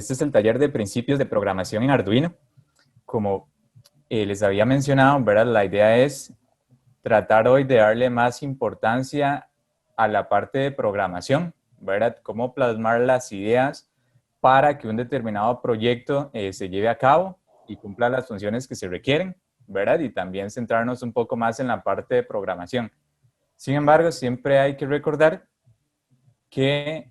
este es el taller de principios de programación en Arduino. Como les había mencionado, ¿verdad? La idea es tratar hoy de darle más importancia a la parte de programación, ¿verdad? Cómo plasmar las ideas para que un determinado proyecto se lleve a cabo y cumpla las funciones que se requieren, ¿verdad? Y también centrarnos un poco más en la parte de programación. Sin embargo, siempre hay que recordar que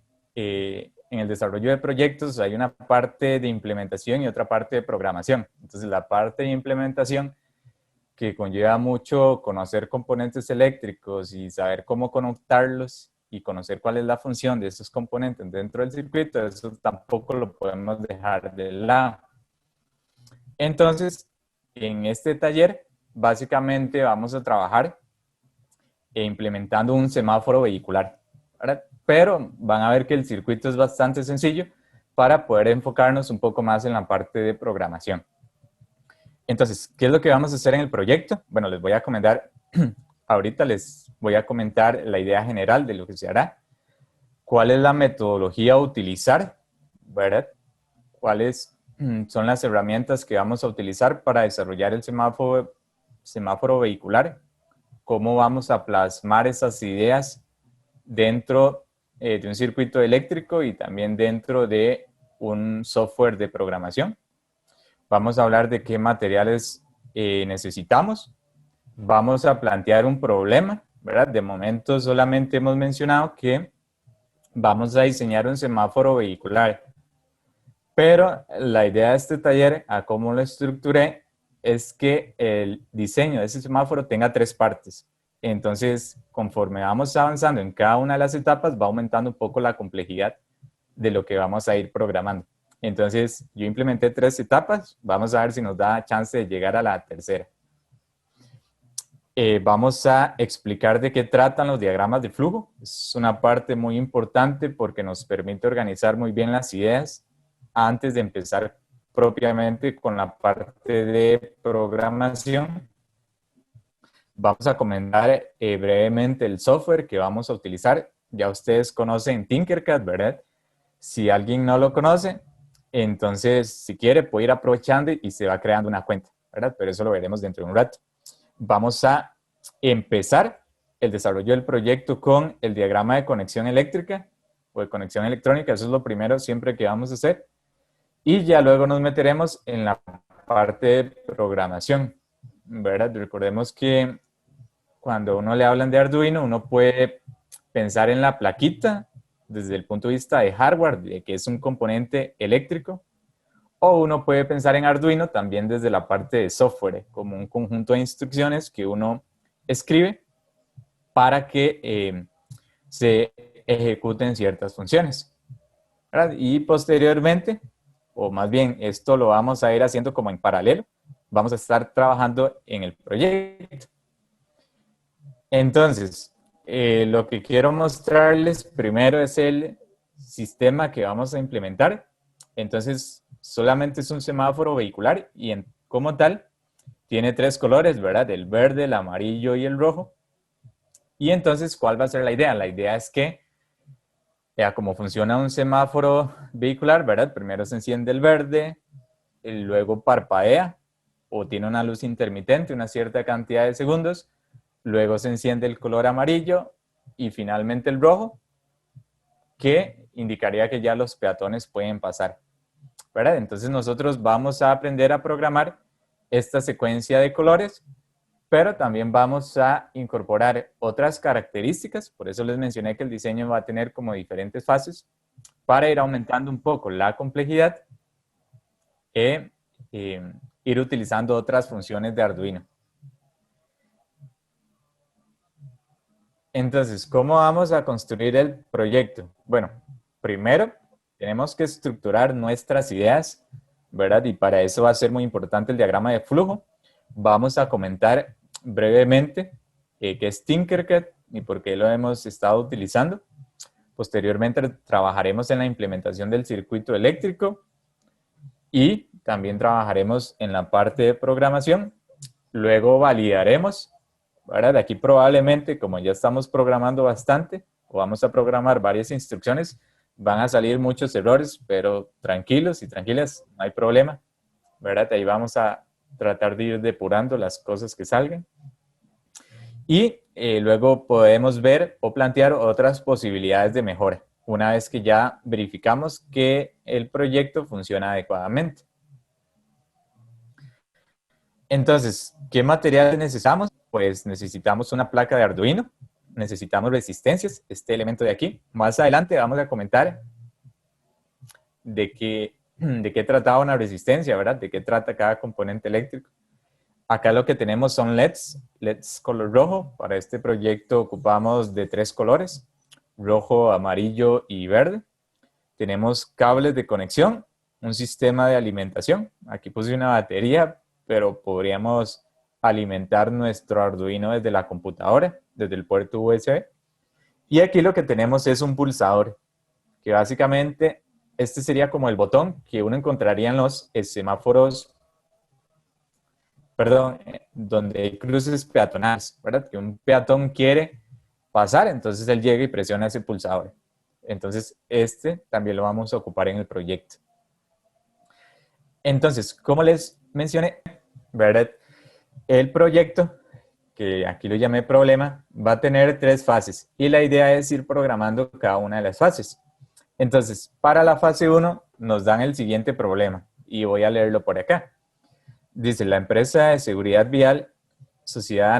en el desarrollo de proyectos hay una parte de implementación y otra parte de programación. Entonces, la parte de implementación, que conlleva mucho conocer componentes eléctricos y saber cómo conectarlos y conocer cuál es la función de esos componentes dentro del circuito, eso tampoco lo podemos dejar de lado. Entonces, en este taller, básicamente vamos a trabajar implementando un semáforo vehicular, ¿verdad? Pero van a ver que el circuito es bastante sencillo para poder enfocarnos un poco más en la parte de programación. Entonces, ¿qué es lo que vamos a hacer en el proyecto? Bueno, les voy a comentar, ahorita les voy a comentar la idea general de lo que se hará, cuál es la metodología a utilizar, ¿verdad? Cuáles son las herramientas que vamos a utilizar para desarrollar el semáforo vehicular, cómo vamos a plasmar esas ideas dentro de un circuito eléctrico y también dentro de un software de programación. Vamos a hablar de qué materiales necesitamos. Vamos a plantear un problema, ¿verdad? De momento solamente hemos mencionado que vamos a diseñar un semáforo vehicular. Pero la idea de este taller, a cómo lo estructuré, es que el diseño de ese semáforo tenga 3 partes. Entonces, conforme vamos avanzando en cada una de las etapas, va aumentando un poco la complejidad de lo que vamos a ir programando. Entonces, yo implementé 3 etapas. Vamos a ver si nos da chance de llegar a la tercera. Vamos a explicar de qué tratan los diagramas de flujo. Es una parte muy importante porque nos permite organizar muy bien las ideas antes de empezar propiamente con la parte de programación. Vamos a comentar brevemente el software que vamos a utilizar. Ya ustedes conocen Tinkercad, ¿verdad? Si alguien no lo conoce, entonces si quiere puede ir aprovechando y se va creando una cuenta, ¿verdad? Pero eso lo veremos dentro de un rato. Vamos a empezar el desarrollo del proyecto con el diagrama de conexión eléctrica o de conexión electrónica. Eso es lo primero siempre que vamos a hacer. Y ya luego nos meteremos en la parte de programación, ¿verdad? Recordemos que cuando uno le hablan de Arduino, uno puede pensar en la plaquita desde el punto de vista de hardware, de que es un componente eléctrico, o uno puede pensar en Arduino también desde la parte de software, como un conjunto de instrucciones que uno escribe para que se ejecuten ciertas funciones, ¿verdad? Y posteriormente, o más bien esto lo vamos a ir haciendo como en paralelo, vamos a estar trabajando en el proyecto. Entonces, lo que quiero mostrarles primero es el sistema que vamos a implementar. Entonces, solamente es un semáforo vehicular y como tal, tiene 3 colores, ¿verdad? El verde, el amarillo y el rojo. Y entonces, ¿cuál va a ser la idea? La idea es que, como funciona un semáforo vehicular, ¿verdad? Primero se enciende el verde, luego parpadea o tiene una luz intermitente, una cierta cantidad de segundos, luego se enciende el color amarillo y finalmente el rojo, que indicaría que ya los peatones pueden pasar, ¿verdad? Entonces nosotros vamos a aprender a programar esta secuencia de colores, pero también vamos a incorporar otras características, por eso les mencioné que el diseño va a tener como diferentes fases, para ir aumentando un poco la complejidad e ir utilizando otras funciones de Arduino. Entonces, ¿cómo vamos a construir el proyecto? Bueno, primero tenemos que estructurar nuestras ideas, ¿verdad? Y para eso va a ser muy importante el diagrama de flujo. Vamos a comentar brevemente qué es Tinkercad y por qué lo hemos estado utilizando. Posteriormente trabajaremos en la implementación del circuito eléctrico y también trabajaremos en la parte de programación. Luego validaremos, ¿verdad? Aquí probablemente, como ya estamos programando bastante, o vamos a programar varias instrucciones, van a salir muchos errores, pero tranquilos y tranquilas, no hay problema, ¿verdad? Ahí vamos a tratar de ir depurando las cosas que salgan. Y luego podemos ver o plantear otras posibilidades de mejora, una vez que ya verificamos que el proyecto funciona adecuadamente. Entonces, ¿qué materiales necesitamos? Pues necesitamos una placa de Arduino, necesitamos resistencias, este elemento de aquí. Más adelante vamos a comentar de qué trataba una resistencia, ¿verdad? De qué trata cada componente eléctrico. Acá lo que tenemos son LEDs color rojo. Para este proyecto ocupamos de 3 colores, rojo, amarillo y verde. Tenemos cables de conexión, un sistema de alimentación. Aquí puse una batería, pero podríamos alimentar nuestro Arduino desde la computadora, desde el puerto USB. Y aquí lo que tenemos es un pulsador, que básicamente este sería como el botón que uno encontraría en los semáforos, perdón, donde hay cruces peatonales, ¿verdad? Que un peatón quiere pasar, entonces él llega y presiona ese pulsador. Entonces, este también lo vamos a ocupar en el proyecto. Entonces, como les mencioné, ¿verdad? El proyecto, que aquí lo llamé problema, va a tener 3 fases y la idea es ir programando cada una de las fases. Entonces, para la fase 1 nos dan el siguiente problema y voy a leerlo por acá. Dice, la empresa de seguridad vial, sociedad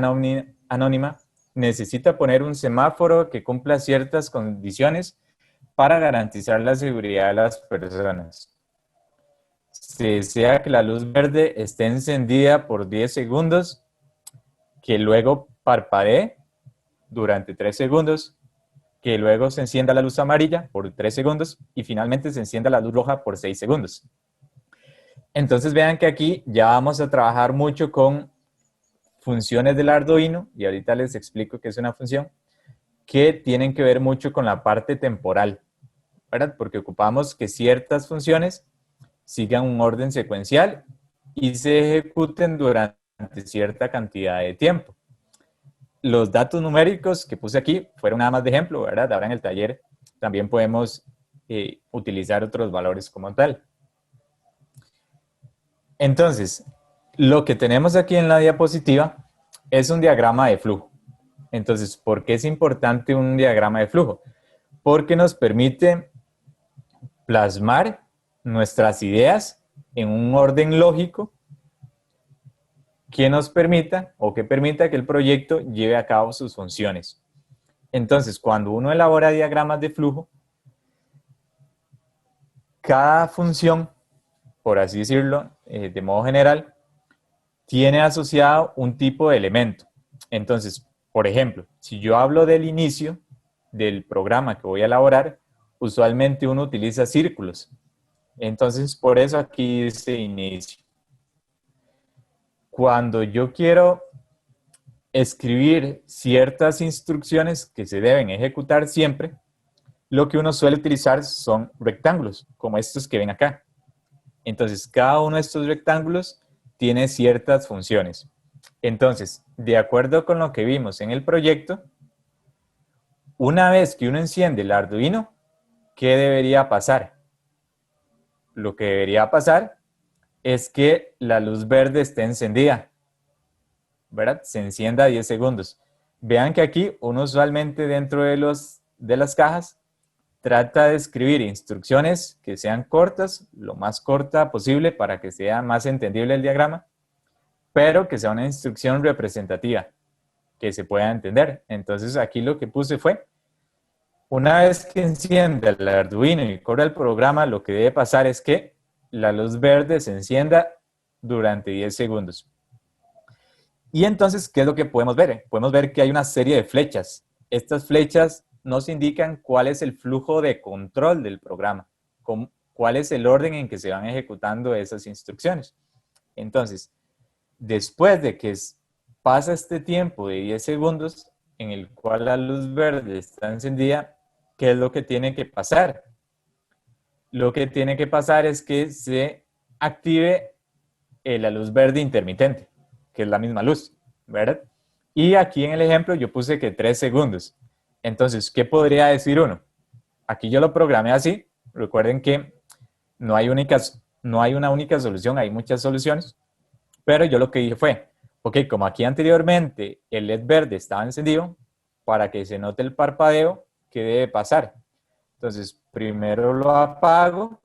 anónima, necesita poner un semáforo que cumpla ciertas condiciones para garantizar la seguridad de las personas. Se desea que la luz verde esté encendida por 10 segundos, que luego parpadee durante 3 segundos, que luego se encienda la luz amarilla por 3 segundos y finalmente se encienda la luz roja por 6 segundos. Entonces vean que aquí ya vamos a trabajar mucho con funciones del Arduino, y ahorita les explico qué es una función, que tienen que ver mucho con la parte temporal, ¿verdad? Porque ocupamos que ciertas funciones sigan un orden secuencial y se ejecuten durante cierta cantidad de tiempo. Los datos numéricos que puse aquí fueron nada más de ejemplo, ¿verdad? Ahora en el taller también podemos utilizar otros valores como tal. Entonces, lo que tenemos aquí en la diapositiva es un diagrama de flujo. Entonces, ¿por qué es importante un diagrama de flujo? Porque nos permite plasmar nuestras ideas en un orden lógico que nos permita o que permita que el proyecto lleve a cabo sus funciones. Entonces, cuando uno elabora diagramas de flujo, cada función, por así decirlo, de modo general, tiene asociado un tipo de elemento. Entonces, por ejemplo, si yo hablo del inicio del programa que voy a elaborar, usualmente uno utiliza círculos. Entonces, por eso aquí dice inicio. Cuando yo quiero escribir ciertas instrucciones que se deben ejecutar siempre, lo que uno suele utilizar son rectángulos, como estos que ven acá. Entonces, cada uno de estos rectángulos tiene ciertas funciones. Entonces, de acuerdo con lo que vimos en el proyecto, una vez que uno enciende el Arduino, ¿qué debería pasar? Lo que debería pasar es que la luz verde esté encendida, ¿verdad? Se encienda 10 segundos. Vean que aquí uno usualmente dentro de las cajas trata de escribir instrucciones que sean cortas, lo más corta posible para que sea más entendible el diagrama, pero que sea una instrucción representativa, que se pueda entender. Entonces aquí lo que puse fue, una vez que encienda el Arduino y corra el programa, lo que debe pasar es que la luz verde se encienda durante 10 segundos. Y entonces, ¿qué es lo que podemos ver? Podemos ver que hay una serie de flechas. Estas flechas nos indican cuál es el flujo de control del programa, cuál es el orden en que se van ejecutando esas instrucciones. Entonces, después de que pasa este tiempo de 10 segundos en el cual la luz verde está encendida, ¿qué es lo que tiene que pasar? Lo que tiene que pasar es que se active la luz verde intermitente, que es la misma luz, ¿verdad? Y aquí en el ejemplo yo puse que 3 segundos. Entonces, ¿qué podría decir uno? aquí yo lo programé así. Recuerden que no hay una única solución, hay muchas soluciones. Pero yo lo que dije fue, ok, como aquí anteriormente el LED verde estaba encendido, para que se note el parpadeo, ¿qué debe pasar? Entonces, primero lo apago,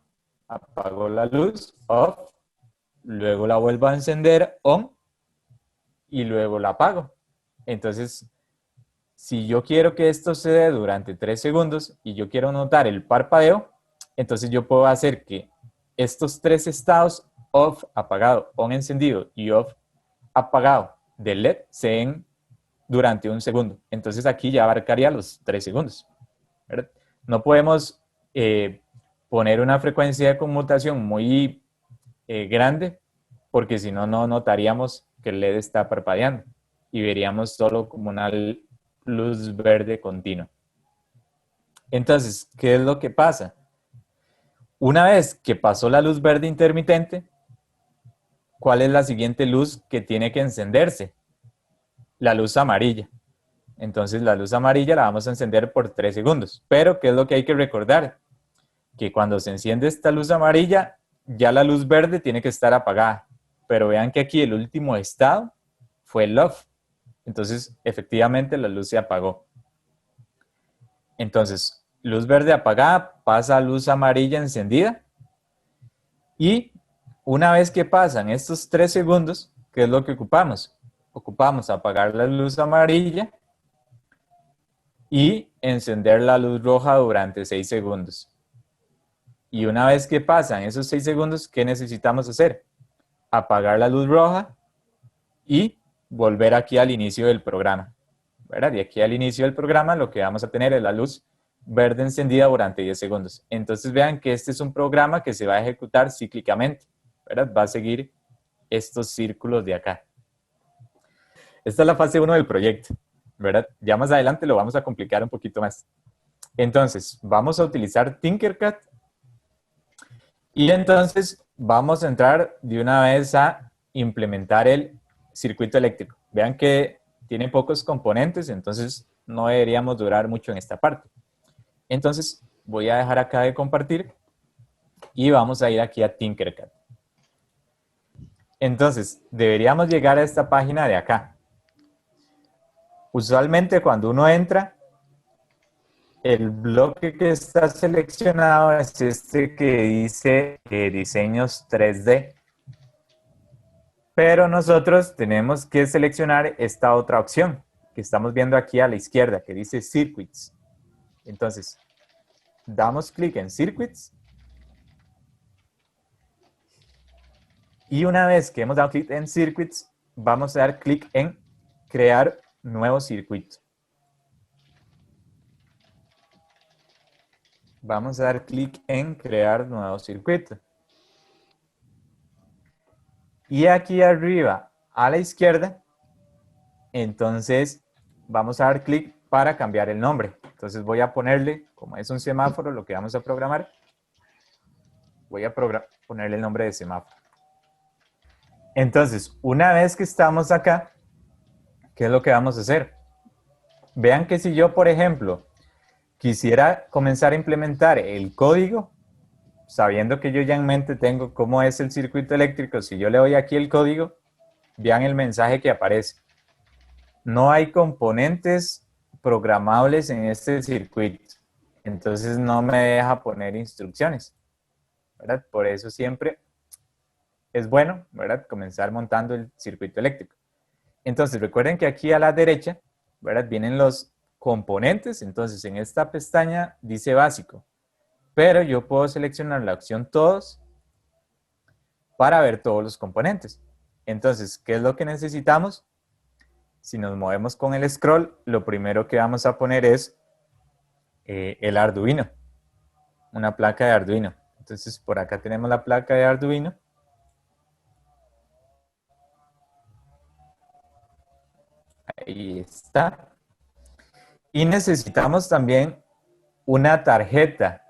apago la luz, off, luego la vuelvo a encender, on, y luego la apago. Entonces, si yo quiero que esto se dé durante 3 segundos y yo quiero notar el parpadeo, entonces yo puedo hacer que estos 3 estados, off, apagado, on, encendido y off, apagado del LED, se den durante 1 segundo. Entonces aquí ya abarcaría los 3 segundos, ¿verdad? No podemos poner una frecuencia de conmutación muy grande, porque si no, no notaríamos que el LED está parpadeando y veríamos solo como una luz verde continua. Entonces, ¿qué es lo que pasa? Una vez que pasó la luz verde intermitente, ¿cuál es la siguiente luz que tiene que encenderse? La luz amarilla. Entonces la luz amarilla la vamos a encender por 3 segundos. Pero, ¿qué es lo que hay que recordar? Que cuando se enciende esta luz amarilla, ya la luz verde tiene que estar apagada. Pero vean que aquí el último estado fue el off. Entonces, efectivamente, la luz se apagó. Entonces, luz verde apagada, pasa a luz amarilla encendida. Y una vez que pasan estos 3 segundos, ¿qué es lo que ocupamos? Ocupamos apagar la luz amarilla y encender la luz roja durante 6 segundos. Y una vez que pasan esos 6 segundos, ¿qué necesitamos hacer? Apagar la luz roja y volver aquí al inicio del programa, ¿verdad? Y aquí al inicio del programa lo que vamos a tener es la luz verde encendida durante 10 segundos. Entonces vean que este es un programa que se va a ejecutar cíclicamente, ¿verdad? Va a seguir estos círculos de acá. Esta es la fase 1 del proyecto, ¿verdad? Ya más adelante lo vamos a complicar un poquito más. Entonces, vamos a utilizar Tinkercad y entonces vamos a entrar de una vez a implementar el circuito eléctrico. Vean que tiene pocos componentes, entonces no deberíamos durar mucho en esta parte. Entonces, voy a dejar acá de compartir y vamos a ir aquí a Tinkercad. Entonces, deberíamos llegar a esta página de acá. Usualmente cuando uno entra, el bloque que está seleccionado es este que dice diseños 3D. Pero nosotros tenemos que seleccionar esta otra opción que estamos viendo aquí a la izquierda, que dice Circuits. Entonces, damos clic en Circuits. Y una vez que hemos dado clic en Circuits, vamos a dar clic en Crear nuevo circuito. Vamos a dar clic en Crear nuevo circuito. Y aquí arriba a la izquierda, entonces vamos a dar clic para cambiar el nombre. Entonces voy a ponerle, como es un semáforo, lo que vamos a programar, voy a ponerle el nombre de semáforo. Entonces, una vez que estamos acá, ¿qué es lo que vamos a hacer? Vean que si yo, por ejemplo, quisiera comenzar a implementar el código, sabiendo que yo ya en mente tengo cómo es el circuito eléctrico, si yo le doy aquí el código, vean el mensaje que aparece. No hay componentes programables en este circuito, entonces no me deja poner instrucciones, ¿verdad? Por eso siempre es bueno, ¿verdad?, comenzar montando el circuito eléctrico. Entonces recuerden que aquí a la derecha, ¿verdad?, vienen los componentes. Entonces en esta pestaña dice básico, pero yo puedo seleccionar la opción todos para ver todos los componentes. Entonces, ¿qué es lo que necesitamos? Si nos movemos con el scroll, lo primero que vamos a poner es el Arduino, una placa de Arduino. Entonces por acá tenemos la placa de Arduino. Ahí está. Y necesitamos también una tarjeta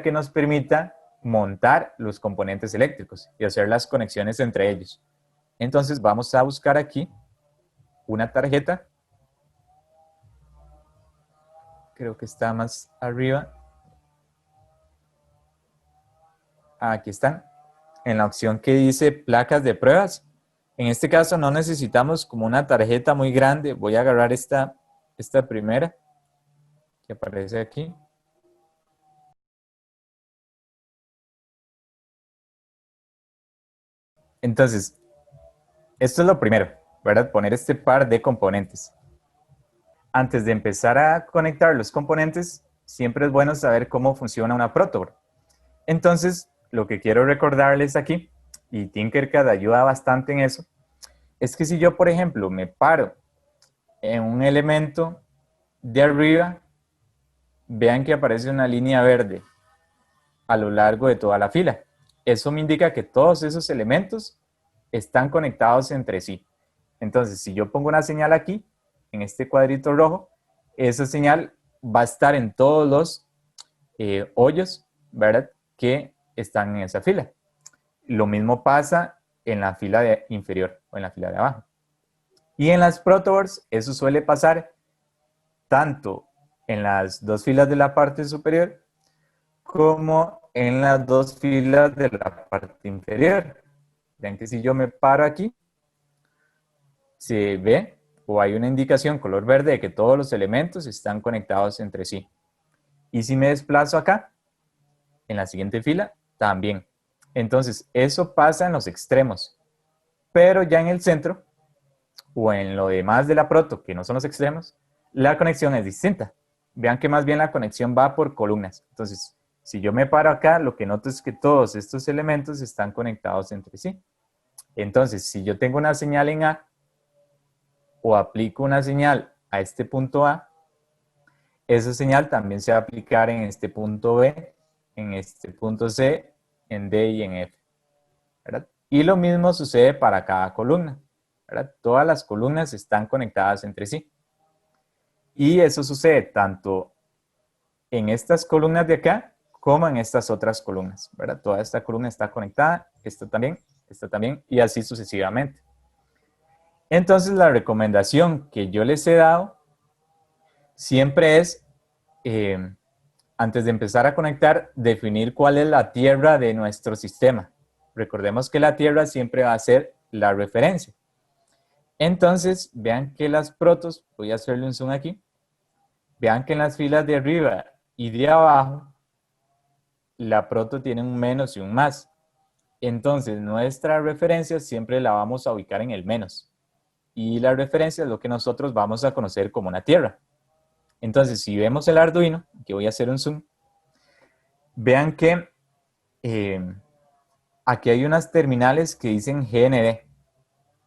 que nos permita montar los componentes eléctricos y hacer las conexiones entre ellos. Entonces vamos a buscar aquí una tarjeta. creo que está más arriba. Aquí están, en la opción que dice placas de pruebas. En este caso no necesitamos como una tarjeta muy grande. Voy a agarrar esta primera que aparece aquí. Entonces, esto es lo primero, ¿verdad? Poner este par de componentes. Antes de empezar a conectar los componentes, siempre es bueno saber cómo funciona una protoboard. Entonces, lo que quiero recordarles aquí, y Tinkercad ayuda bastante en eso, es que si yo, por ejemplo, me paro en un elemento de arriba, vean que aparece una línea verde a lo largo de toda la fila. Eso me indica que todos esos elementos están conectados entre sí. Entonces, si yo pongo una señal aquí, en este cuadrito rojo, esa señal va a estar en todos los hoyos, ¿verdad?, que están en esa fila. Lo mismo pasa en la fila inferior o en la fila de abajo. Y en las protoboards eso suele pasar tanto en las dos filas de la parte superior como en las dos filas de la parte inferior. Vean que si yo me paro aquí, se ve o hay una indicación color verde de que todos los elementos están conectados entre sí. Y si me desplazo acá, en la siguiente fila, también. Entonces, eso pasa en los extremos. Pero ya en el centro, o en lo demás de la proto, que no son los extremos, la conexión es distinta. Vean que más bien la conexión va por columnas. Entonces, si yo me paro acá, lo que noto es que todos estos elementos están conectados entre sí. Entonces, si yo tengo una señal en A, o aplico una señal a este punto A, esa señal también se va a aplicar en este punto B, en este punto C, en D y en F, ¿verdad? Y lo mismo sucede para cada columna, ¿verdad? Todas las columnas están conectadas entre sí. Y eso sucede tanto en estas columnas de acá como en estas otras columnas, ¿verdad? Toda esta columna está conectada, esta también, y así sucesivamente. Entonces, la recomendación que yo les he dado siempre es, antes de empezar a conectar, definir cuál es la tierra de nuestro sistema. Recordemos que la tierra siempre va a ser la referencia. Entonces, vean que las protos, voy a hacerle un zoom aquí, vean que en las filas de arriba y de abajo, la proto tiene un menos y un más. Entonces, nuestra referencia siempre la vamos a ubicar en el menos. Y la referencia es lo que nosotros vamos a conocer como una tierra. Entonces, si vemos el Arduino, que voy a hacer un zoom, vean que aquí hay unas terminales que dicen GND,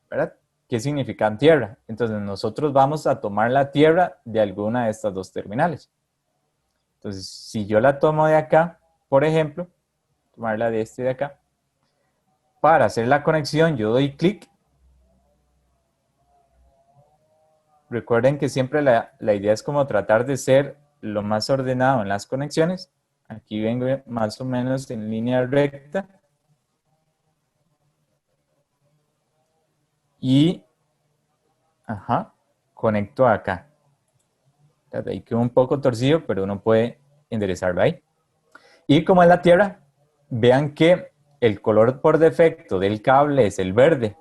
¿verdad? ¿Qué significan tierra? Entonces, nosotros vamos a tomar la tierra de alguna de estas dos terminales. Entonces, si yo la tomo de acá, por ejemplo, tomarla de este de acá, para hacer la conexión yo doy clic. Recuerden que siempre la idea es como tratar de ser lo más ordenado en las conexiones. Aquí vengo más o menos en línea recta. Y, conecto acá. Ahí quedó un poco torcido, pero uno puede enderezarlo ahí. Y como es la tierra, vean que el color por defecto del cable es el verde.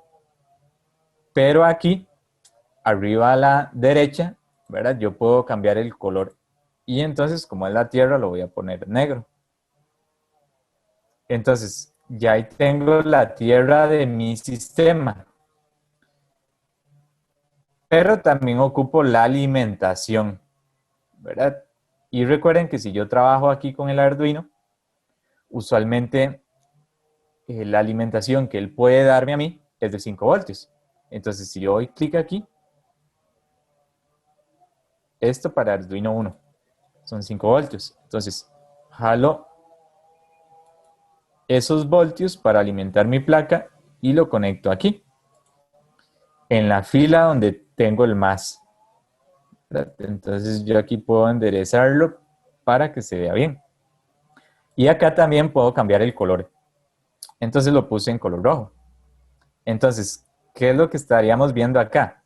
Pero aquí, arriba a la derecha, ¿verdad? Yo puedo cambiar el color. Y entonces, como es la tierra, lo voy a poner negro. Entonces, ya ahí tengo la tierra de mi sistema. Pero también ocupo la alimentación, ¿verdad? Y recuerden que si yo trabajo aquí con el Arduino, usualmente la alimentación que él puede darme a mí es de 5 voltios. Entonces, si yo doy clic aquí, esto para Arduino 1 son 5 voltios. Entonces, jalo esos voltios para alimentar mi placa y lo conecto aquí, en la fila donde tengo el más. ¿Verdad? Entonces, yo aquí puedo enderezarlo para que se vea bien. Y acá también puedo cambiar el color. Entonces lo puse en color rojo. Entonces, ¿qué es lo que estaríamos viendo acá?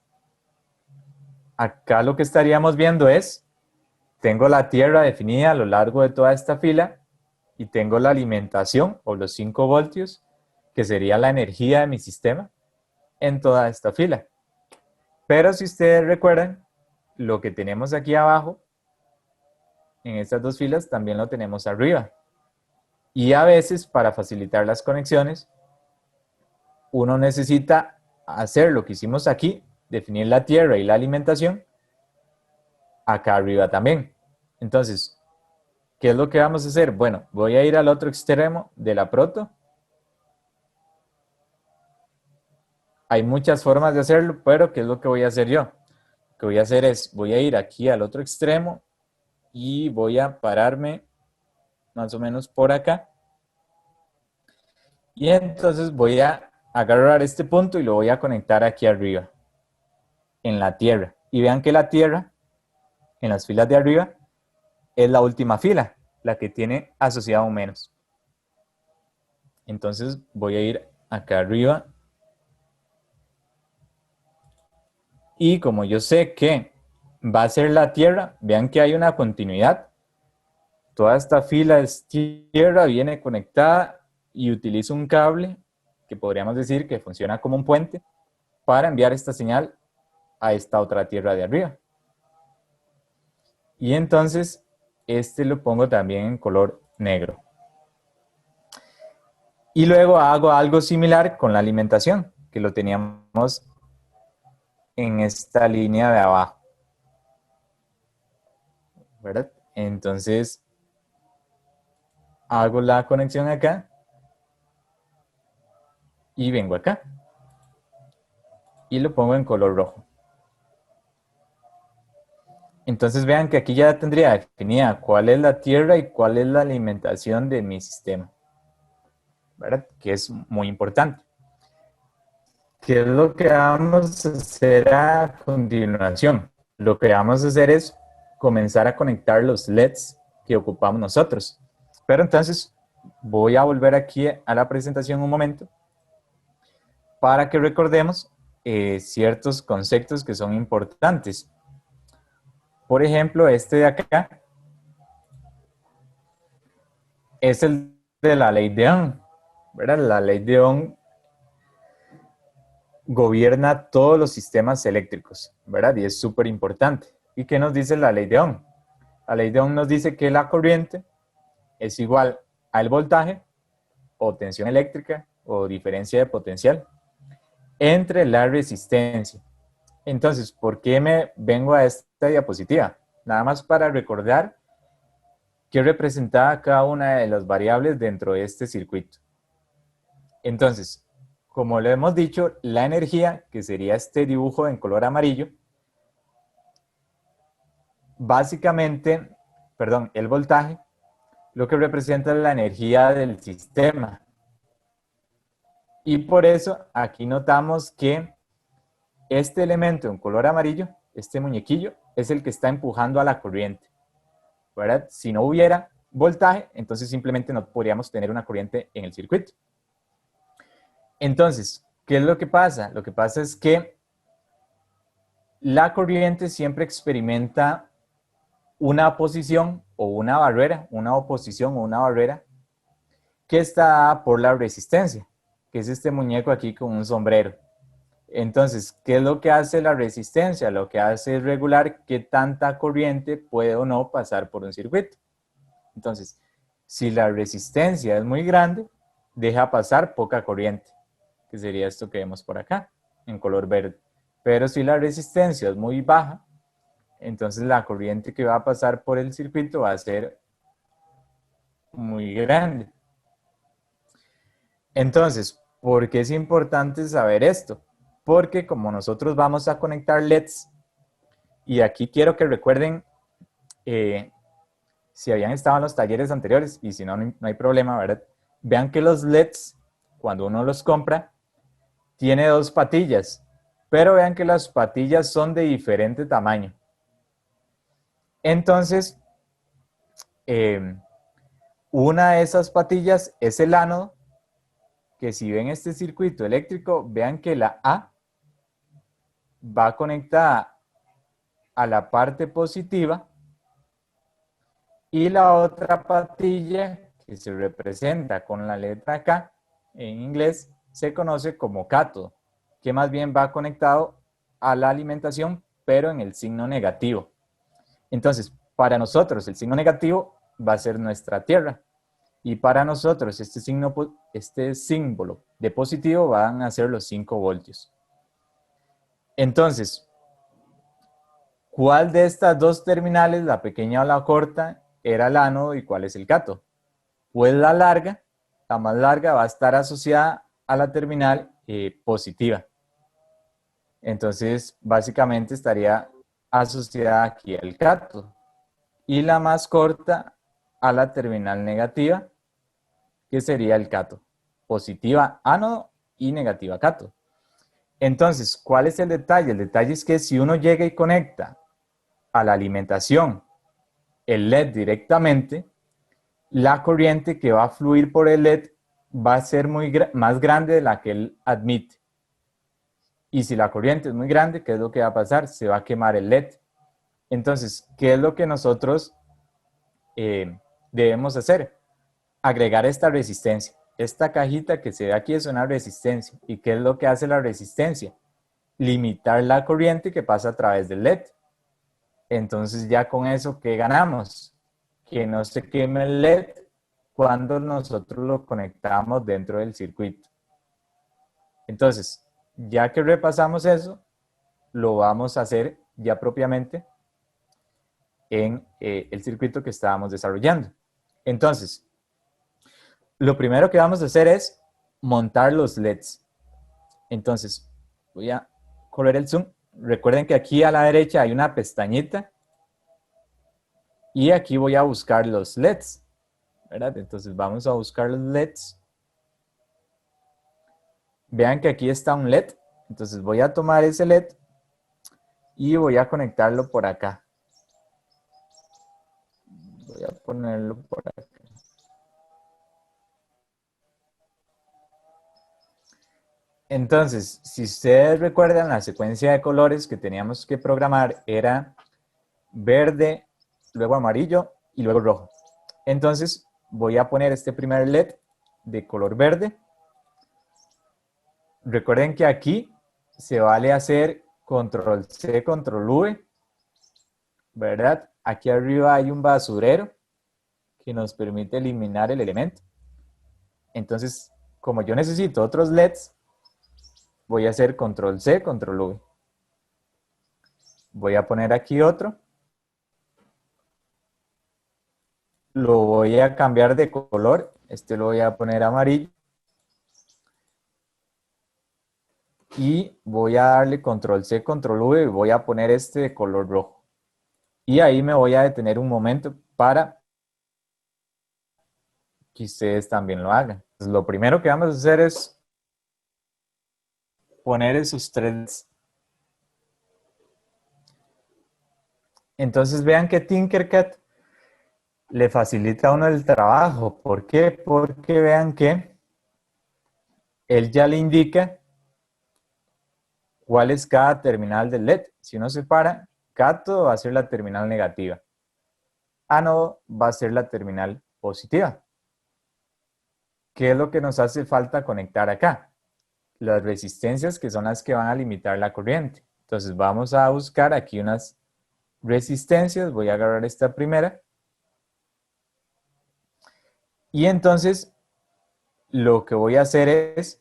Acá lo que estaríamos viendo es tengo la tierra definida a lo largo de toda esta fila y tengo la alimentación o los 5 voltios, que sería la energía de mi sistema, en toda esta fila. Pero si ustedes recuerdan, lo que tenemos aquí abajo, en estas dos filas, también lo tenemos arriba. Y a veces, para facilitar las conexiones, uno necesita hacer lo que hicimos aquí, definir la tierra y la alimentación, acá arriba también. Entonces, ¿qué es lo que vamos a hacer? Bueno, voy a ir al otro extremo de la proto. Hay muchas formas de hacerlo, pero ¿qué es lo que voy a hacer yo? Lo que voy a hacer es, voy a ir aquí al otro extremo y voy a pararme más o menos por acá. Y entonces voy a agarrar este punto y lo voy a conectar aquí arriba, en la tierra. Y vean que la tierra, en las filas de arriba, es la última fila, la que tiene asociado un menos. Entonces voy a ir acá arriba. Y como yo sé que va a ser la tierra, vean que hay una continuidad. Toda esta fila es tierra, viene conectada y utilizo un cable que podríamos decir que funciona como un puente para enviar esta señal a esta otra tierra de arriba. Y entonces este lo pongo también en color negro. Y luego hago algo similar con la alimentación, que lo teníamos en esta línea de abajo, ¿verdad? Entonces hago la conexión acá y vengo acá y lo pongo en color rojo. Entonces vean que aquí ya tendría definida cuál es la tierra y cuál es la alimentación de mi sistema, ¿verdad? Que es muy importante. ¿Qué es lo que vamos a hacer a continuación? Lo que vamos a hacer es comenzar a conectar los LEDs que ocupamos nosotros. Pero entonces voy a volver aquí a la presentación un momento para que recordemos ciertos conceptos que son importantes. Por ejemplo, este de acá es el de la ley de Ohm, ¿verdad? La ley de Ohm gobierna todos los sistemas eléctricos, ¿verdad? Y es súper importante. ¿Y qué nos dice la ley de Ohm? La ley de Ohm nos dice que la corriente es igual al voltaje o tensión eléctrica o diferencia de potencial entre la resistencia. Entonces, ¿por qué me vengo a esta diapositiva? Nada más para recordar qué representaba cada una de las variables dentro de este circuito. Entonces, como lo hemos dicho, la energía, que sería este dibujo en color amarillo, básicamente, perdón, el voltaje, lo que representa la energía del sistema. Y por eso aquí notamos que este elemento en color amarillo, este muñequillo, es el que está empujando a la corriente, ¿verdad? Si no hubiera voltaje, entonces simplemente no podríamos tener una corriente en el circuito. Entonces, ¿qué es lo que pasa? Lo que pasa es que la corriente siempre experimenta una posición o una barrera, una oposición o una barrera que está dada por la resistencia, que es este muñeco aquí con un sombrero. Entonces, ¿qué es lo que hace la resistencia? Lo que hace es regular qué tanta corriente puede o no pasar por un circuito. Entonces, si la resistencia es muy grande, deja pasar poca corriente, que sería esto que vemos por acá, en color verde. Pero si la resistencia es muy baja, entonces la corriente que va a pasar por el circuito va a ser muy grande. Entonces, ¿por qué es importante saber esto? Porque como nosotros vamos a conectar LEDs, y aquí quiero que recuerden si habían estado en los talleres anteriores, y si no, no hay problema, ¿verdad? Vean que los LEDs, cuando uno los compra, tiene dos patillas, pero vean que las patillas son de diferente tamaño. Entonces, una de esas patillas es el ánodo, que si ven este circuito eléctrico, vean que la A va conectada a la parte positiva Y la otra patilla, que se representa con la letra K en inglés, se conoce como cátodo, que más bien va conectado a la alimentación, pero en el signo negativo. Entonces, para nosotros el signo negativo va a ser nuestra Tierra. Y para nosotros este símbolo de positivo van a ser los 5 voltios. Entonces, ¿cuál de estas dos terminales, la pequeña o la corta, era el ánodo y cuál es el cátodo? Pues la más larga va a estar asociada a la terminal positiva. Entonces, básicamente estaría asociada aquí al cátodo. Y la más corta a la terminal negativa, que sería el cátodo. Positiva ánodo y negativa cátodo. Entonces, ¿cuál es el detalle? El detalle es que si uno llega y conecta a la alimentación el LED directamente, la corriente que va a fluir por el LED va a ser más grande de la que él admite. Y si la corriente es muy grande, ¿qué es lo que va a pasar? Se va a quemar el LED. Entonces, ¿qué es lo que nosotros debemos hacer? Agregar esta resistencia. Esta cajita que se ve aquí es una resistencia. ¿Y qué es lo que hace la resistencia? Limitar la corriente que pasa a través del LED. Entonces ya con eso, ¿qué ganamos? Que no se queme el LED cuando nosotros lo conectamos dentro del circuito. Entonces, ya que repasamos eso, lo vamos a hacer ya propiamente en el circuito que estábamos desarrollando. Entonces, lo primero que vamos a hacer es montar los LEDs. Entonces, voy a correr el zoom. Recuerden que aquí a la derecha hay una pestañita y aquí voy a buscar los LEDs, ¿verdad? Entonces vamos a buscar los LEDs. Vean que aquí está un LED. Entonces voy a tomar ese LED y voy a conectarlo por acá. Voy a ponerlo por acá. Entonces, si ustedes recuerdan, la secuencia de colores que teníamos que programar era verde, luego amarillo y luego rojo. Entonces, voy a poner este primer LED de color verde. Recuerden que aquí se vale hacer control C, control V, ¿verdad? Aquí arriba hay un basurero que nos permite eliminar el elemento. Entonces, como yo necesito otros LEDs, voy a hacer control C, control V. Voy a poner aquí otro. Lo voy a cambiar de color. Este lo voy a poner amarillo. Y voy a darle control C, control V y voy a poner este de color rojo. Y ahí me voy a detener un momento para que ustedes también lo hagan. Entonces, lo primero que vamos a hacer es poner esos tres. Entonces vean que Tinkercad le facilita a uno el trabajo. ¿Por qué? Porque vean que él ya le indica cuál es cada terminal del LED. Si uno separa, cátodo va a ser la terminal negativa. Ánodo va a ser la terminal positiva. ¿Qué es lo que nos hace falta conectar acá? Las resistencias, que son las que van a limitar la corriente. Entonces vamos a buscar aquí unas resistencias. Voy a agarrar esta primera. Y entonces lo que voy a hacer es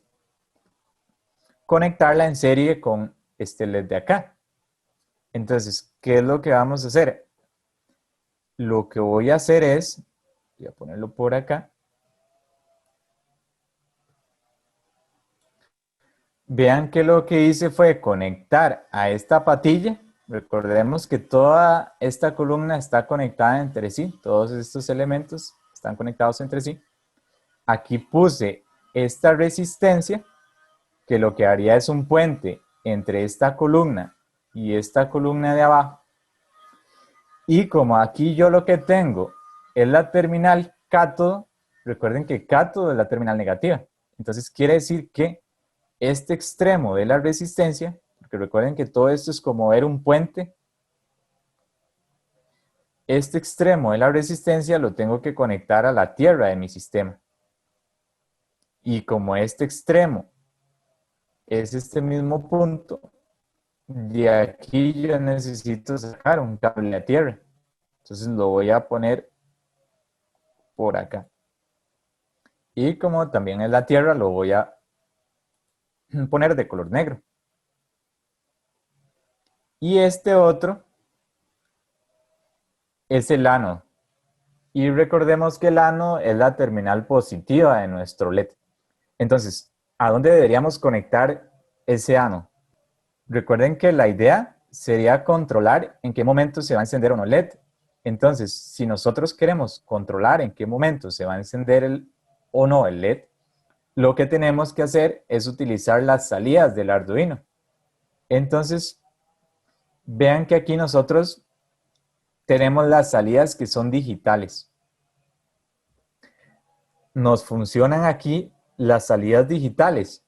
conectarla en serie con este LED de acá. Entonces, ¿qué es lo que vamos a hacer? Lo que voy a hacer es, voy a ponerlo por acá. Vean que lo que hice fue conectar a esta patilla. Recordemos que toda esta columna está conectada entre sí. Todos estos elementos están conectados entre sí. Aquí puse esta resistencia, que lo que haría es un puente entre esta columna y esta columna de abajo. Y como aquí yo lo que tengo es la terminal cátodo, recuerden que cátodo es la terminal negativa. Entonces quiere decir que este extremo de la resistencia, porque recuerden que todo esto es como ver un puente, este extremo de la resistencia lo tengo que conectar a la tierra de mi sistema. Y como este extremo es este mismo punto, de aquí yo necesito sacar un cable a tierra. Entonces lo voy a poner por acá. Y como también es la tierra, lo voy a poner de color negro. Y este otro es el ánodo. Y recordemos que el ánodo es la terminal positiva de nuestro LED. Entonces, ¿a dónde deberíamos conectar ese ánodo? Recuerden que la idea sería controlar en qué momento se va a encender o no el LED. Entonces, si nosotros queremos controlar en qué momento se va a encender o no el LED, lo que tenemos que hacer es utilizar las salidas del Arduino. Entonces, vean que aquí nosotros tenemos las salidas que son digitales. Nos funcionan aquí las salidas digitales.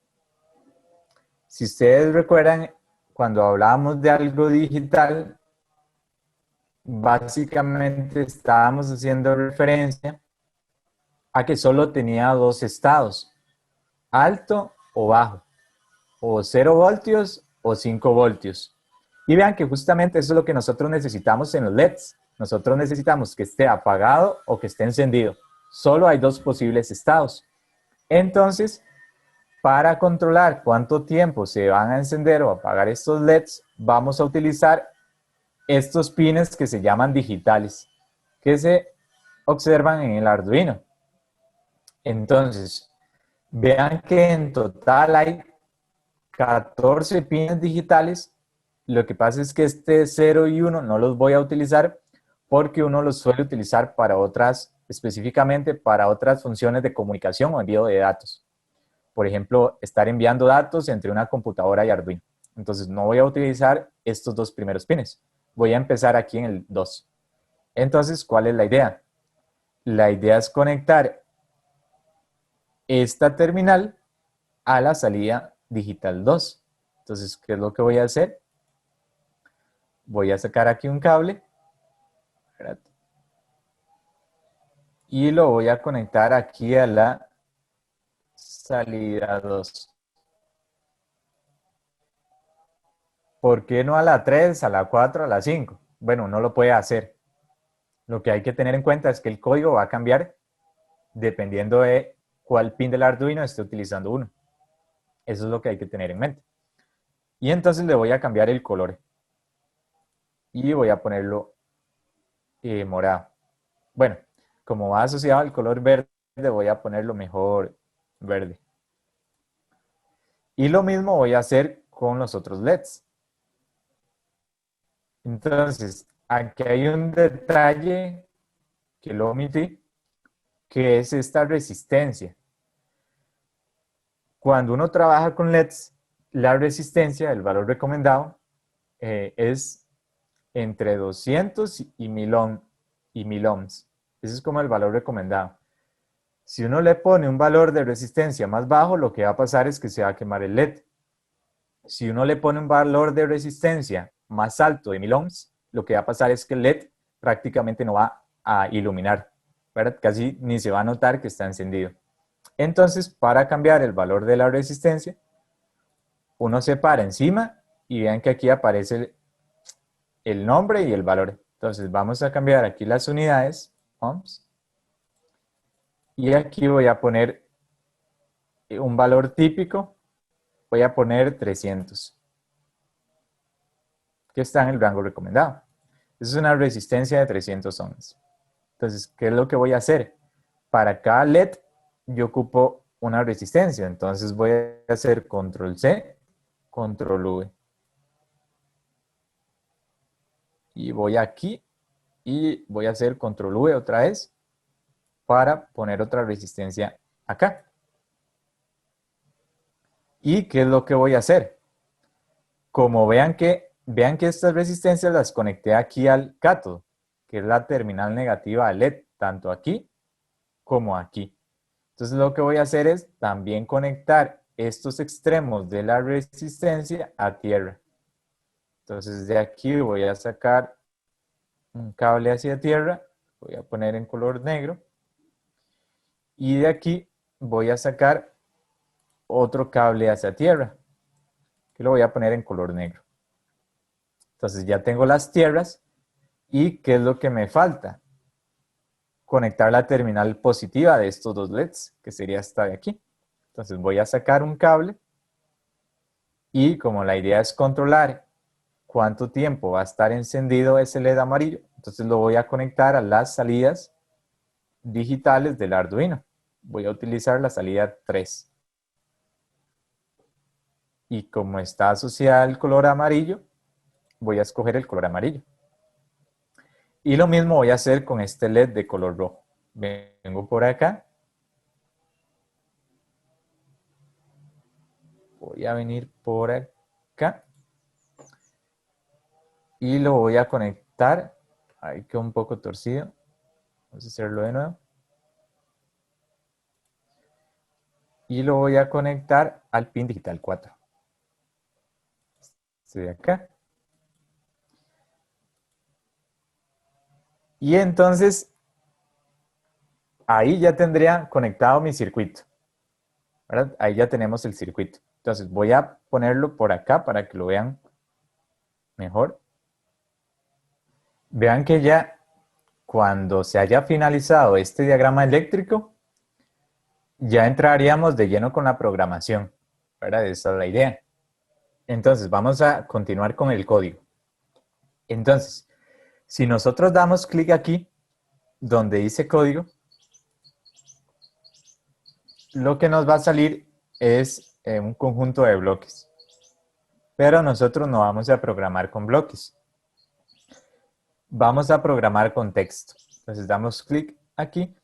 Si ustedes recuerdan, cuando hablábamos de algo digital, básicamente estábamos haciendo referencia a que solo tenía dos estados, alto o bajo, o 0 voltios o 5 voltios. Y vean que justamente eso es lo que nosotros necesitamos en los LEDs. Nosotros necesitamos que esté apagado o que esté encendido. Solo hay dos posibles estados. Entonces, para controlar cuánto tiempo se van a encender o apagar estos LEDs, vamos a utilizar estos pines que se llaman digitales, que se observan en el Arduino. Entonces, vean que en total hay 14 pines digitales. Lo que pasa es que este 0 y 1 no los voy a utilizar porque uno los suele utilizar para otras, específicamente para otras funciones de comunicación o envío de datos. Por ejemplo, estar enviando datos entre una computadora y Arduino. Entonces no voy a utilizar estos dos primeros pines. Voy a empezar aquí en el 2. Entonces, ¿cuál es la idea? La idea es conectar esta terminal a la salida digital 2. Entonces, ¿qué es lo que voy a hacer? Voy a sacar aquí un cable y lo voy a conectar aquí a la salida 2. ¿Por qué no a la 3, a la 4, a la 5? Bueno, uno lo puede hacer. Lo que hay que tener en cuenta es que el código va a cambiar dependiendo de cuál pin del Arduino esté utilizando uno. Eso es lo que hay que tener en mente. Y entonces le voy a cambiar el color. Y voy a ponerlo morado. Bueno, como va asociado al color verde, voy a ponerlo mejor verde. Y lo mismo voy a hacer con los otros LEDs. Entonces, aquí hay un detalle que lo omití, que es esta resistencia. Cuando uno trabaja con LEDs, la resistencia, el valor recomendado, es entre 200 y 1000 ohms. Ese es como el valor recomendado. Si uno le pone un valor de resistencia más bajo, lo que va a pasar es que se va a quemar el LED. Si uno le pone un valor de resistencia más alto de 1000 ohms, lo que va a pasar es que el LED prácticamente no va a iluminar, ¿verdad? Casi ni se va a notar que está encendido. Entonces, para cambiar el valor de la resistencia, uno se para encima y vean que aquí aparece el nombre y el valor. Entonces, vamos a cambiar aquí las unidades, ohms, y aquí voy a poner un valor típico, voy a poner 300, que está en el rango recomendado. Esa es una resistencia de 300 ohms. Entonces, ¿qué es lo que voy a hacer? Para cada LED yo ocupo una resistencia, entonces voy a hacer control C, control V. Y voy aquí y voy a hacer control V otra vez para poner otra resistencia acá. ¿Y qué es lo que voy a hacer? Como vean que estas resistencias las conecté aquí al cátodo, que es la terminal negativa del LED, tanto aquí como aquí. Entonces lo que voy a hacer es también conectar estos extremos de la resistencia a tierra. Entonces de aquí voy a sacar un cable hacia tierra, voy a poner en color negro, y de aquí voy a sacar otro cable hacia tierra, que lo voy a poner en color negro. Entonces ya tengo las tierras, y ¿qué es lo que me falta? Conectar la terminal positiva de estos dos LEDs, que sería esta de aquí. Entonces voy a sacar un cable, y como la idea es controlar cuánto tiempo va a estar encendido ese LED amarillo, entonces lo voy a conectar a las salidas digitales del Arduino. Voy a utilizar la salida 3. Y como está asociada al color amarillo, voy a escoger el color amarillo. Y lo mismo voy a hacer con este LED de color rojo. Vengo por acá. Voy a venir por acá. Y lo voy a conectar. Ahí quedó un poco torcido. Vamos a hacerlo de nuevo. Y lo voy a conectar al pin digital 4. Este de acá. Y entonces, ahí ya tendría conectado mi circuito, ¿verdad? Ahí ya tenemos el circuito. Entonces voy a ponerlo por acá para que lo vean mejor. Vean que ya cuando se haya finalizado este diagrama eléctrico, ya entraríamos de lleno con la programación, ¿verdad? Esa es la idea. Entonces vamos a continuar con el código. Entonces, si nosotros damos clic aquí, donde dice código, lo que nos va a salir es un conjunto de bloques. Pero nosotros no vamos a programar con bloques. Vamos a programar con texto. Entonces damos clic aquí.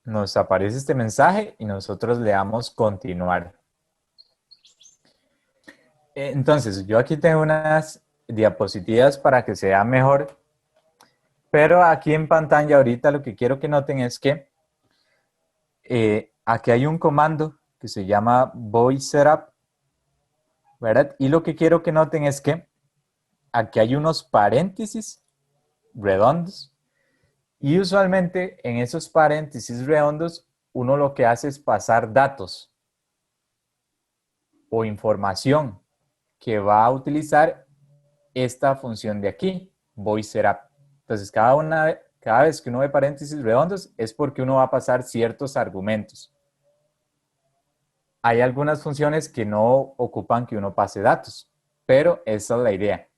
Nos aparece este mensaje y nosotros le damos continuar. Entonces yo aquí tengo unas diapositivas para que se vea mejor. Pero aquí en pantalla ahorita lo que quiero que noten es que aquí hay un comando que se llama void setup, ¿verdad? Y lo que quiero que noten es que aquí hay unos paréntesis redondos, y usualmente en esos paréntesis redondos uno lo que hace es pasar datos o información que va a utilizar esta función de aquí, void setup. Entonces cada vez que uno ve paréntesis redondos es porque uno va a pasar ciertos argumentos. Hay algunas funciones que no ocupan que uno pase datos, pero esa es la idea.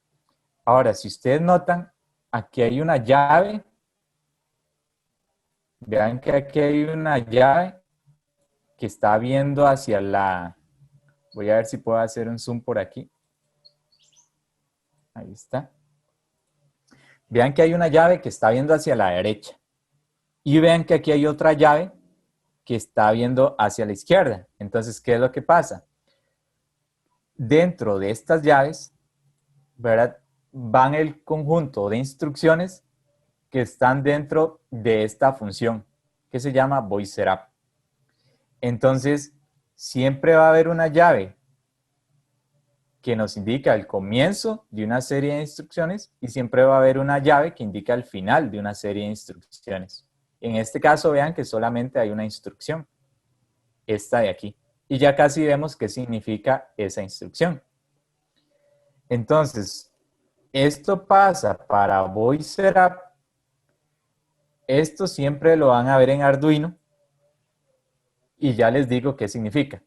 Ahora, si ustedes notan, aquí hay una llave. Vean que aquí hay una llave que está viendo hacia la... Voy a ver si puedo hacer un zoom por aquí. Ahí está. Vean que hay una llave que está viendo hacia la derecha. Y vean que aquí hay otra llave que está viendo hacia la izquierda. Entonces, ¿qué es lo que pasa? Dentro de estas llaves, ¿verdad?, van el conjunto de instrucciones que están dentro de esta función, que se llama void setup. Entonces, siempre va a haber una llave que nos indica el comienzo de una serie de instrucciones, y siempre va a haber una llave que indica el final de una serie de instrucciones. En este caso, vean que solamente hay una instrucción, esta de aquí. Y ya casi vemos qué significa esa instrucción. Entonces, esto pasa para void setup. Esto siempre lo van a ver en Arduino. Y ya les digo qué significa.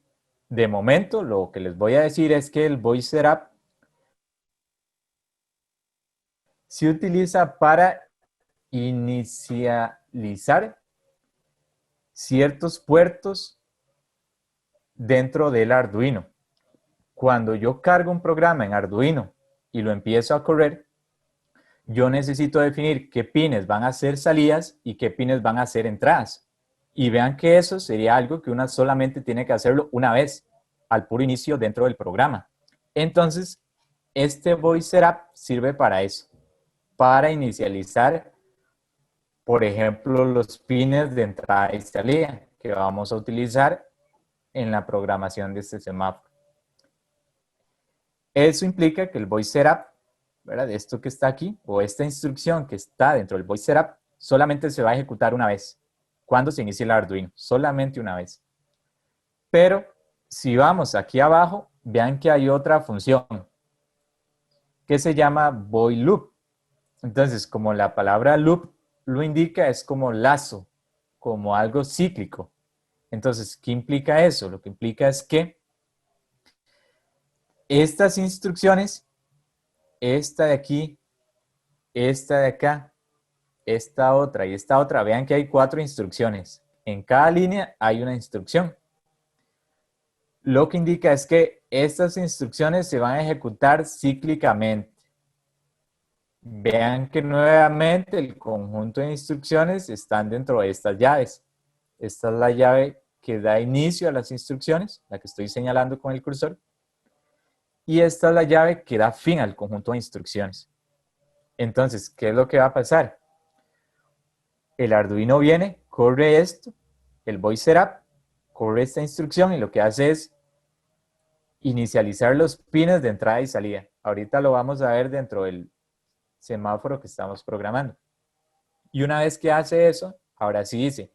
De momento, lo que les voy a decir es que el void setup se utiliza para inicializar ciertos puertos dentro del Arduino. Cuando yo cargo un programa en Arduino y lo empiezo a correr, yo necesito definir qué pines van a ser salidas y qué pines van a ser entradas. Y vean que eso sería algo que uno solamente tiene que hacerlo una vez, al puro inicio dentro del programa. Entonces, este void setup sirve para eso, para inicializar, por ejemplo, los pines de entrada y salida que vamos a utilizar en la programación de este semáforo. Eso implica que el void setup ¿verdad? Esto que está aquí, o esta instrucción que está dentro del voice setup, solamente se va a ejecutar una vez. Cuando se inicie el Arduino, solamente una vez. Pero si vamos aquí abajo, vean que hay otra función que se llama void loop. Entonces, como la palabra loop lo indica, es como lazo, como algo cíclico. Entonces, ¿qué implica eso? Lo que implica es que estas instrucciones, esta de aquí, esta de acá, esta otra y esta otra, vean que hay 4 instrucciones. En cada línea hay una instrucción. Lo que indica es que estas instrucciones se van a ejecutar cíclicamente. Vean que nuevamente el conjunto de instrucciones están dentro de estas llaves. Esta es la llave que da inicio a las instrucciones, la que estoy señalando con el cursor. Y esta es la llave que da fin al conjunto de instrucciones. Entonces, ¿qué es lo que va a pasar? El Arduino viene, corre esto, el voice setup, corre esta instrucción y lo que hace es inicializar los pines de entrada y salida. Ahorita lo vamos a ver dentro del semáforo que estamos programando. Y una vez que hace eso, ahora sí dice,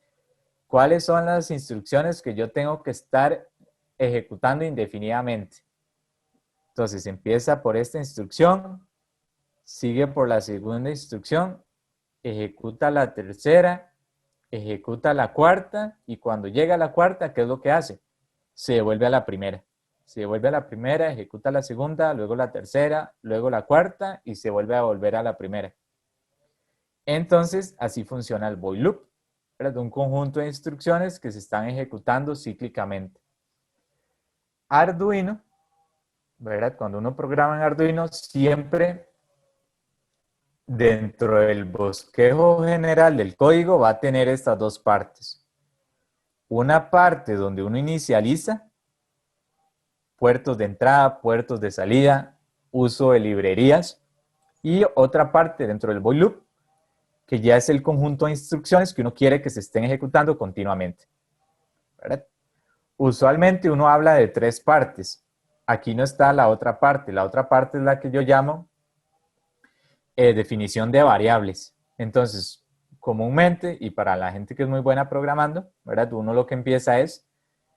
¿cuáles son las instrucciones que yo tengo que estar ejecutando indefinidamente? Entonces empieza por esta instrucción, sigue por la segunda instrucción, ejecuta la tercera, ejecuta la cuarta y cuando llega a la cuarta, ¿qué es lo que hace? Se devuelve a la primera. Se devuelve a la primera, ejecuta la segunda, luego la tercera, luego la cuarta y se vuelve a volver a la primera. Entonces, así funciona el void loop, ¿verdad? Un conjunto de instrucciones que se están ejecutando cíclicamente. Arduino, ¿verdad? Cuando uno programa en Arduino, siempre dentro del bosquejo general del código va a tener estas dos partes. Una parte donde uno inicializa puertos de entrada, puertos de salida, uso de librerías y otra parte dentro del void loop que ya es el conjunto de instrucciones que uno quiere que se estén ejecutando continuamente, ¿verdad? Usualmente uno habla de 3 partes. Aquí no está la otra parte. La otra parte es la que yo llamo definición de variables. Entonces, comúnmente, y para la gente que es muy buena programando, ¿verdad? Uno lo que empieza es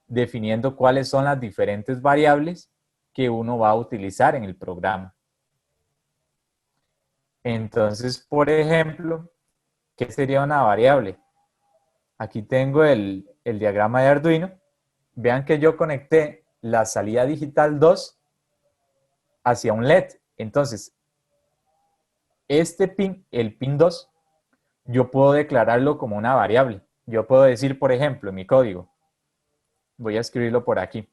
definiendo cuáles son las diferentes variables que uno va a utilizar en el programa. Entonces, por ejemplo, ¿qué sería una variable? Aquí tengo el diagrama de Arduino. Vean que yo conecté la salida digital 2 hacia un LED. Entonces, este pin, el pin 2, yo puedo declararlo como una variable. Yo puedo decir, por ejemplo, en mi código, voy a escribirlo por aquí.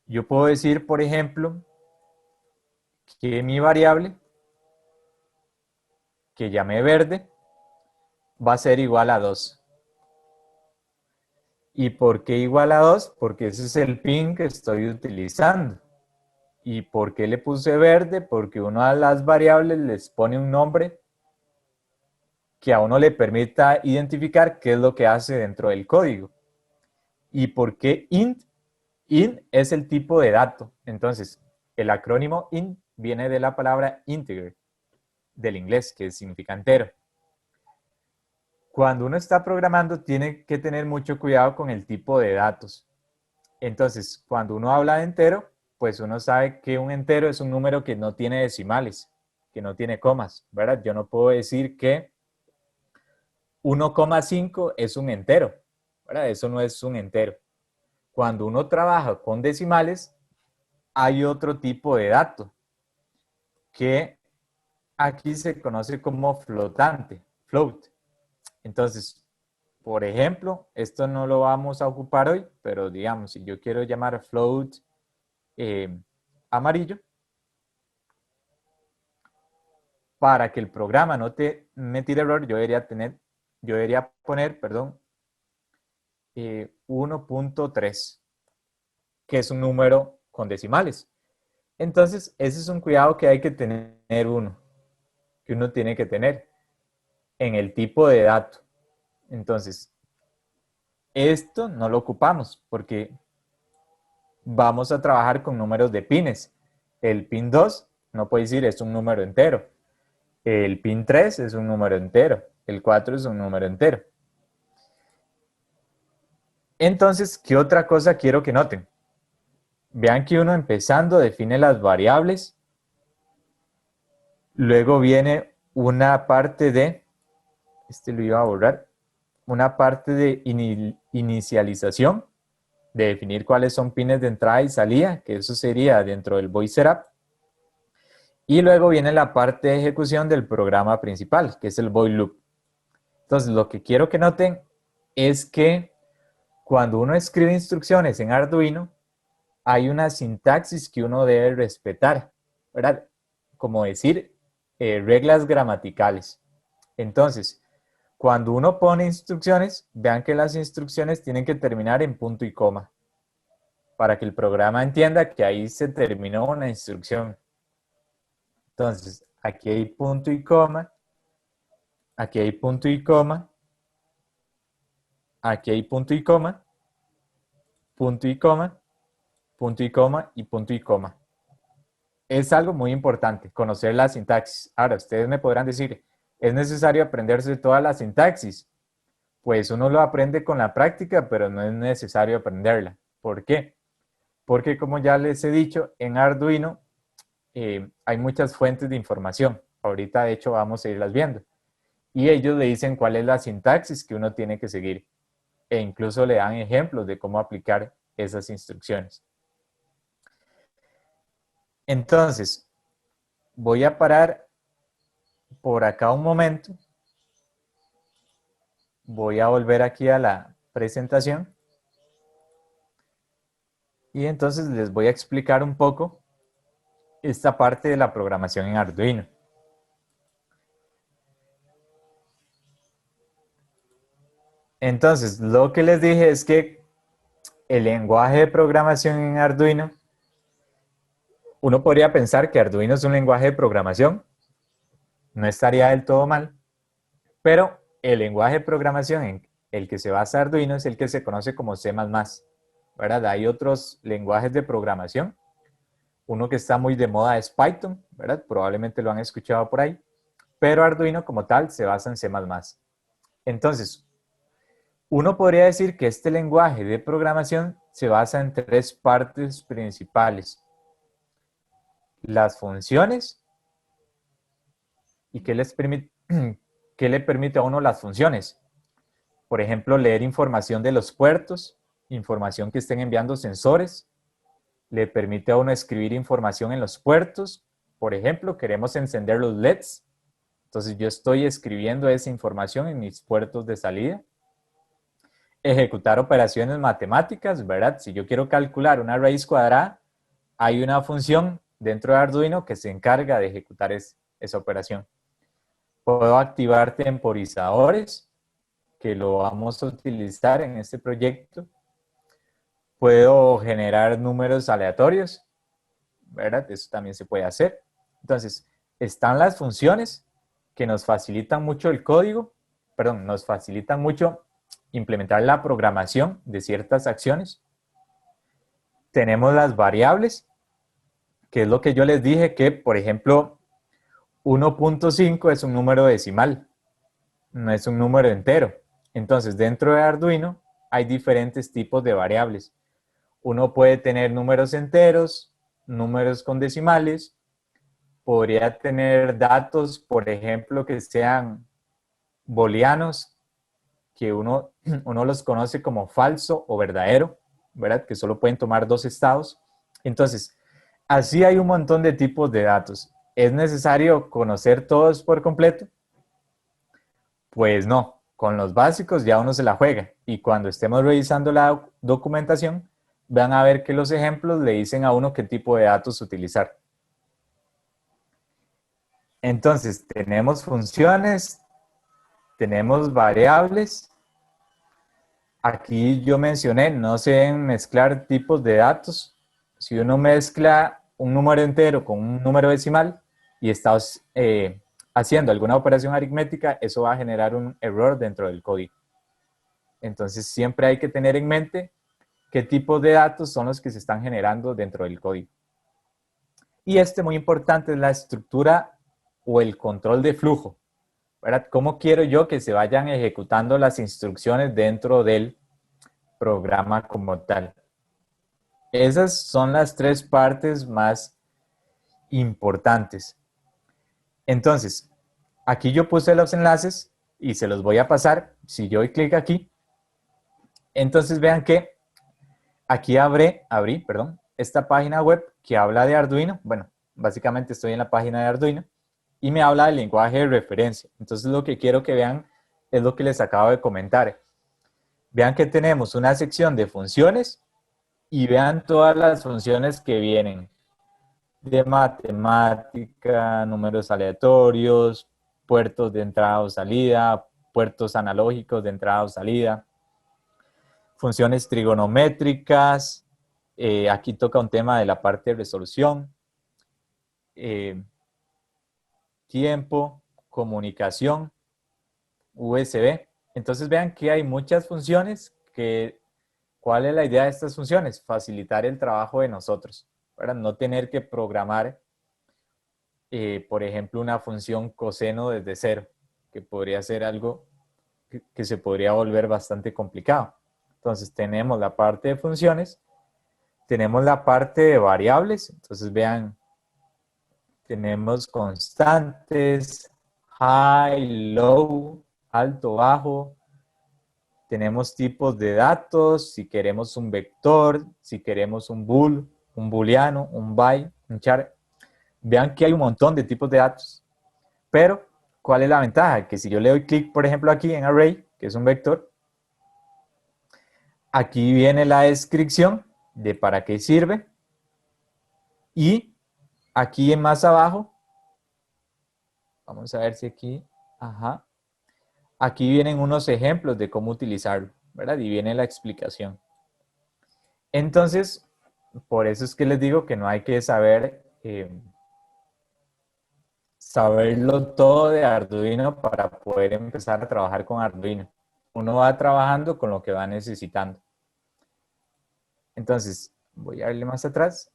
Yo puedo decir, por ejemplo, que mi variable, que llamé verde, va a ser igual a 2. ¿Y por qué igual a 2? Porque ese es el pin que estoy utilizando. ¿Y por qué le puse verde? Porque una de las variables les pone un nombre que a uno le permita identificar qué es lo que hace dentro del código. ¿Y por qué int? Int es el tipo de dato. Entonces, el acrónimo int viene de la palabra integer, del inglés, que significa entero. Cuando uno está programando, tiene que tener mucho cuidado con el tipo de datos. Entonces, cuando uno habla de entero, pues uno sabe que un entero es un número que no tiene decimales, que no tiene comas, ¿verdad? Yo no puedo decir que 1,5 es un entero, ¿verdad? Eso no es un entero. Cuando uno trabaja con decimales, hay otro tipo de dato que aquí se conoce como flotante, float. Entonces, por ejemplo, esto no lo vamos a ocupar hoy, pero digamos, si yo quiero llamar float amarillo, para que el programa no me tire error, yo debería poner, perdón, 1.3, que es un número con decimales. Entonces, ese es un cuidado que hay que tener que uno tiene que tener en el tipo de dato. Entonces, esto no lo ocupamos porque vamos a trabajar con números de pines. El pin 2 Uno puede decir es un número entero. El pin 3 es un número entero. El 4 es un número entero. Entonces, ¿qué otra cosa quiero que noten? Vean que uno empezando define las variables. Luego viene una parte de, lo iba a borrar, una parte de inicialización, de definir cuáles son pines de entrada y salida, que eso sería dentro del void setup. Y luego viene la parte de ejecución del programa principal, que es el void loop. Entonces, lo que quiero que noten es que cuando uno escribe instrucciones en Arduino, hay una sintaxis que uno debe respetar, ¿verdad? Como decir, reglas gramaticales. Entonces, cuando uno pone instrucciones, vean que las instrucciones tienen que terminar en punto y coma, para que el programa entienda que ahí se terminó una instrucción. Entonces, aquí hay punto y coma, aquí hay punto y coma, aquí hay punto y coma, punto y coma, punto y coma y punto y coma. Es algo muy importante, conocer la sintaxis. Ahora, ustedes me podrán decir, ¿es necesario aprenderse toda la sintaxis? Pues uno lo aprende con la práctica, pero no es necesario aprenderla. ¿Por qué? Porque como ya les he dicho, en Arduino hay muchas fuentes de información. Ahorita, de hecho, vamos a irlas viendo. Y ellos le dicen cuál es la sintaxis que uno tiene que seguir. E incluso le dan ejemplos de cómo aplicar esas instrucciones. Entonces, voy a parar por acá un momento. Voy a volver aquí a la presentación. Y entonces les voy a explicar un poco esta parte de la programación en Arduino. Entonces, lo que les dije es que el lenguaje de programación en Arduino, uno podría pensar que Arduino es un lenguaje de programación, no estaría del todo mal, pero el lenguaje de programación en el que se basa Arduino es el que se conoce como C++, ¿verdad? Hay otros lenguajes de programación, uno que está muy de moda es Python, ¿verdad? Probablemente lo han escuchado por ahí, pero Arduino como tal se basa en C++. Entonces, uno podría decir que este lenguaje de programación se basa en tres partes principales. Las funciones. ¿Y qué qué le permite a uno las funciones? Por ejemplo, leer información de los puertos, información que estén enviando sensores. Le permite a uno escribir información en los puertos. Por ejemplo, queremos encender los LEDs. Entonces yo estoy escribiendo esa información en mis puertos de salida. Ejecutar operaciones matemáticas, ¿verdad? Si yo quiero calcular una raíz cuadrada, hay una función dentro de Arduino que se encarga de ejecutar esa operación. Puedo activar temporizadores, que lo vamos a utilizar en este proyecto. Puedo generar números aleatorios, ¿verdad? Eso también se puede hacer. Entonces, están las funciones que nos facilitan mucho el código, perdón, nos facilitan mucho implementar la programación de ciertas acciones. Tenemos las variables, que es lo que yo les dije que, por ejemplo, 1.5 es un número decimal, no es un número entero. Entonces, dentro de Arduino hay diferentes tipos de variables. Uno puede tener números enteros, números con decimales, podría tener datos, por ejemplo, que sean booleanos, que uno los conoce como falso o verdadero, ¿verdad? Que solo pueden tomar dos estados. Entonces, así hay un montón de tipos de datos. ¿Es necesario conocer todos por completo? Pues no, con los básicos ya uno se la juega. Y cuando estemos revisando la documentación, van a ver que los ejemplos le dicen a uno qué tipo de datos utilizar. Entonces, tenemos funciones, tenemos variables. Aquí yo mencioné, no se deben mezclar tipos de datos. Si uno mezcla un número entero con un número decimal y está haciendo alguna operación aritmética, eso va a generar un error dentro del código. Entonces, siempre hay que tener en mente qué tipo de datos son los que se están generando dentro del código. Y muy importante, es la estructura o el control de flujo, ¿verdad? ¿Cómo quiero yo que se vayan ejecutando las instrucciones dentro del programa como tal? Esas son las tres partes más importantes. Entonces, aquí yo puse los enlaces y se los voy a pasar. Si yo doy clic aquí, entonces vean que aquí abrí, esta página web que habla de Arduino. Bueno, básicamente estoy en la página de Arduino y me habla del lenguaje de referencia. Entonces lo que quiero que vean es lo que les acabo de comentar. Vean que tenemos una sección de funciones y vean todas las funciones que vienen de matemática, números aleatorios, puertos de entrada o salida, puertos analógicos de entrada o salida, funciones trigonométricas, aquí toca un tema de la parte de resolución, tiempo, comunicación, USB. Entonces vean que hay muchas funciones que, ¿cuál es la idea de estas funciones? Facilitar el trabajo de nosotros, para no tener que programar, por ejemplo, una función coseno desde cero, que podría ser algo que se podría volver bastante complicado. Entonces tenemos la parte de funciones, tenemos la parte de variables, entonces vean, tenemos constantes, high, low, alto, bajo, tenemos tipos de datos, si queremos un vector, si queremos un bool, un booleano, un byte, un char. Vean que hay un montón de tipos de datos, pero ¿cuál es la ventaja? Que si yo le doy clic, por ejemplo, aquí en array, que es un vector, aquí viene la descripción de para qué sirve y aquí en más abajo, vamos a ver si aquí, ajá, aquí vienen unos ejemplos de cómo utilizarlo, ¿verdad? Y viene la explicación. Entonces, por eso es que les digo que no hay que saberlo todo de Arduino para poder empezar a trabajar con Arduino. Uno va trabajando con lo que va necesitando. Entonces, voy a irle más atrás.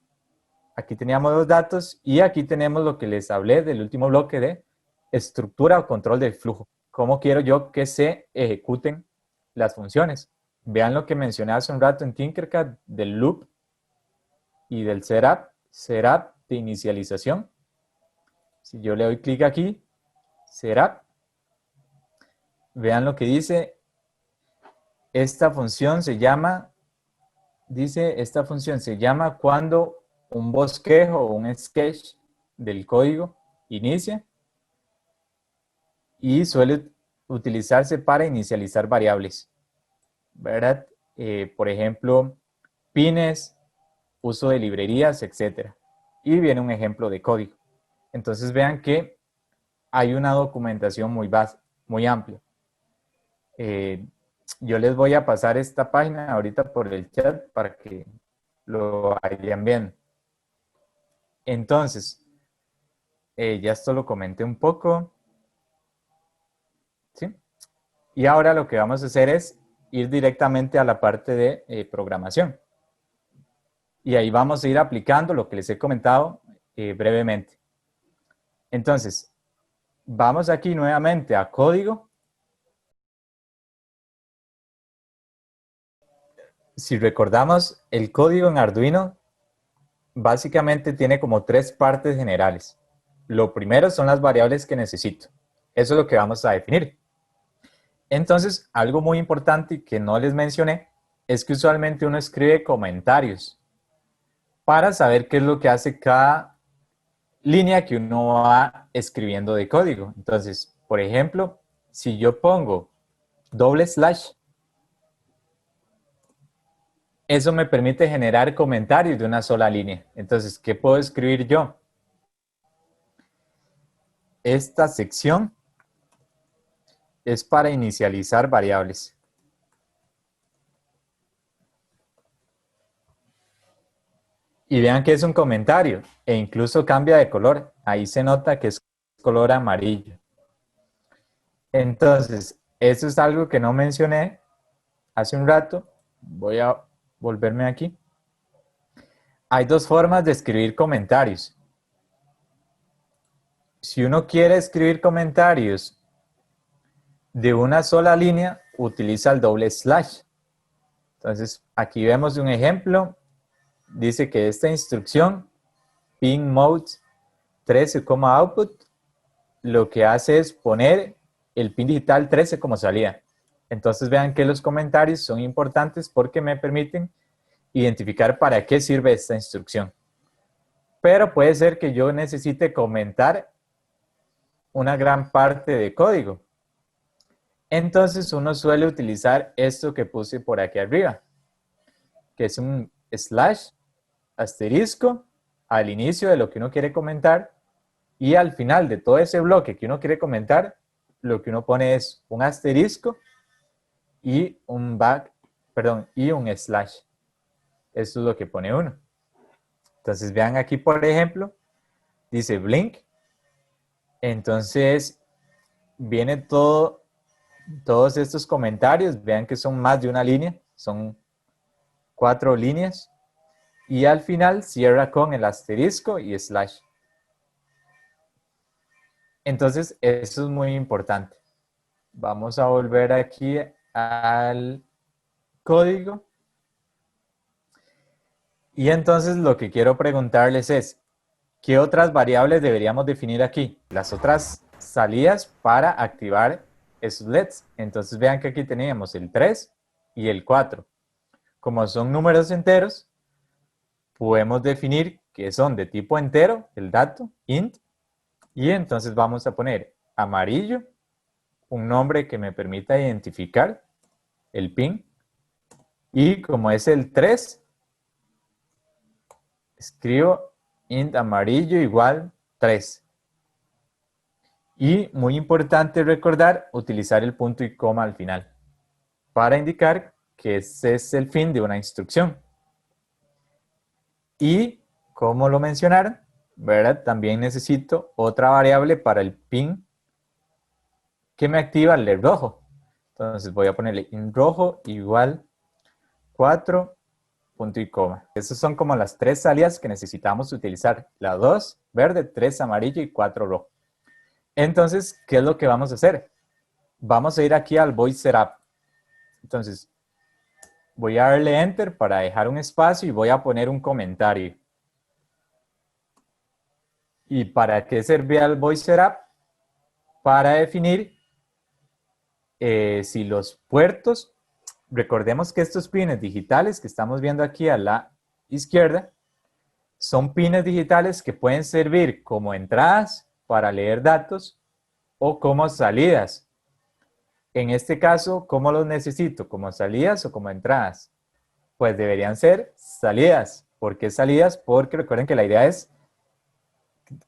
Aquí teníamos los datos y aquí tenemos lo que les hablé del último bloque de estructura o control del flujo. ¿Cómo quiero yo que se ejecuten las funciones? Vean lo que mencioné hace un rato en Tinkercad del loop y del setup de inicialización. Si yo le doy clic aquí, setup, vean lo que dice. Esta función se llama, cuando un bosquejo o un sketch del código inicia y suele utilizarse para inicializar variables, ¿verdad? Por ejemplo, pines, uso de librerías, etc. Y viene un ejemplo de código. Entonces vean que hay una documentación muy amplia. Yo les voy a pasar esta página ahorita por el chat para que lo vayan viendo. Entonces, ya esto lo comenté un poco, ¿sí? Y ahora lo que vamos a hacer es ir directamente a la parte de programación. Y ahí vamos a ir aplicando lo que les he comentado brevemente. Entonces, vamos aquí nuevamente a código. Si recordamos, el código en Arduino básicamente tiene como tres partes generales. Lo primero son las variables que necesito. Eso es lo que vamos a definir. Entonces, algo muy importante y que no les mencioné es que usualmente uno escribe comentarios para saber qué es lo que hace cada línea que uno va escribiendo de código. Entonces, por ejemplo, si yo pongo /, eso me permite generar comentarios de una sola línea. Entonces, ¿qué puedo escribir yo? Esta sección es para inicializar variables. Y vean que es un comentario e incluso cambia de color. Ahí se nota que es color amarillo. Entonces, eso es algo que no mencioné hace un rato. Voy a volverme aquí. Hay dos formas de escribir comentarios. Si uno quiere escribir comentarios de una sola línea, utiliza el doble slash. Entonces, aquí vemos un ejemplo. Dice que esta instrucción, pin mode 13 como output, lo que hace es poner el pin digital 13 como salida. Entonces vean que los comentarios son importantes porque me permiten identificar para qué sirve esta instrucción. Pero puede ser que yo necesite comentar una gran parte de código. Entonces uno suele utilizar esto que puse por aquí arriba, que es un slash, asterisco, al inicio de lo que uno quiere comentar, y al final de todo ese bloque que uno quiere comentar, lo que uno pone es un asterisco y un y un slash. Eso es lo que pone uno. Entonces vean aquí, por ejemplo, dice Blink. Entonces viene todos estos comentarios. Vean que son más de una línea. Son 4 líneas. Y al final cierra con el asterisco y slash. Entonces eso es muy importante. Vamos a volver aquí al código. Y entonces lo que quiero preguntarles es, ¿qué otras variables deberíamos definir aquí? Las otras salidas para activar esos LEDs. Entonces vean que aquí teníamos el 3 y el 4. Como son números enteros, podemos definir que son de tipo entero, el dato, int, y entonces vamos a poner amarillo, un nombre que me permita identificar el pin, y como es el 3, escribo int amarillo igual 3. Y muy importante recordar utilizar el punto y coma al final para indicar que ese es el fin de una instrucción. Y como lo mencionaron, ¿verdad? También necesito otra variable para el pin que me activa el LED rojo. Entonces voy a ponerle int rojo igual 4 punto y coma. Esas son como las 3 salidas que necesitamos utilizar. La 2 verde, 3 amarillo y 4 rojo. Entonces, ¿qué es lo que vamos a hacer? Vamos a ir aquí al void setup. Entonces, voy a darle enter para dejar un espacio y voy a poner un comentario. ¿Y para qué servía el void setup? Para definir si los puertos, recordemos que estos pines digitales que estamos viendo aquí a la izquierda, son pines digitales que pueden servir como entradas para leer datos o como salidas. En este caso, ¿cómo los necesito? ¿Como salidas o como entradas? Pues deberían ser salidas. ¿Por qué salidas? Porque recuerden que la idea es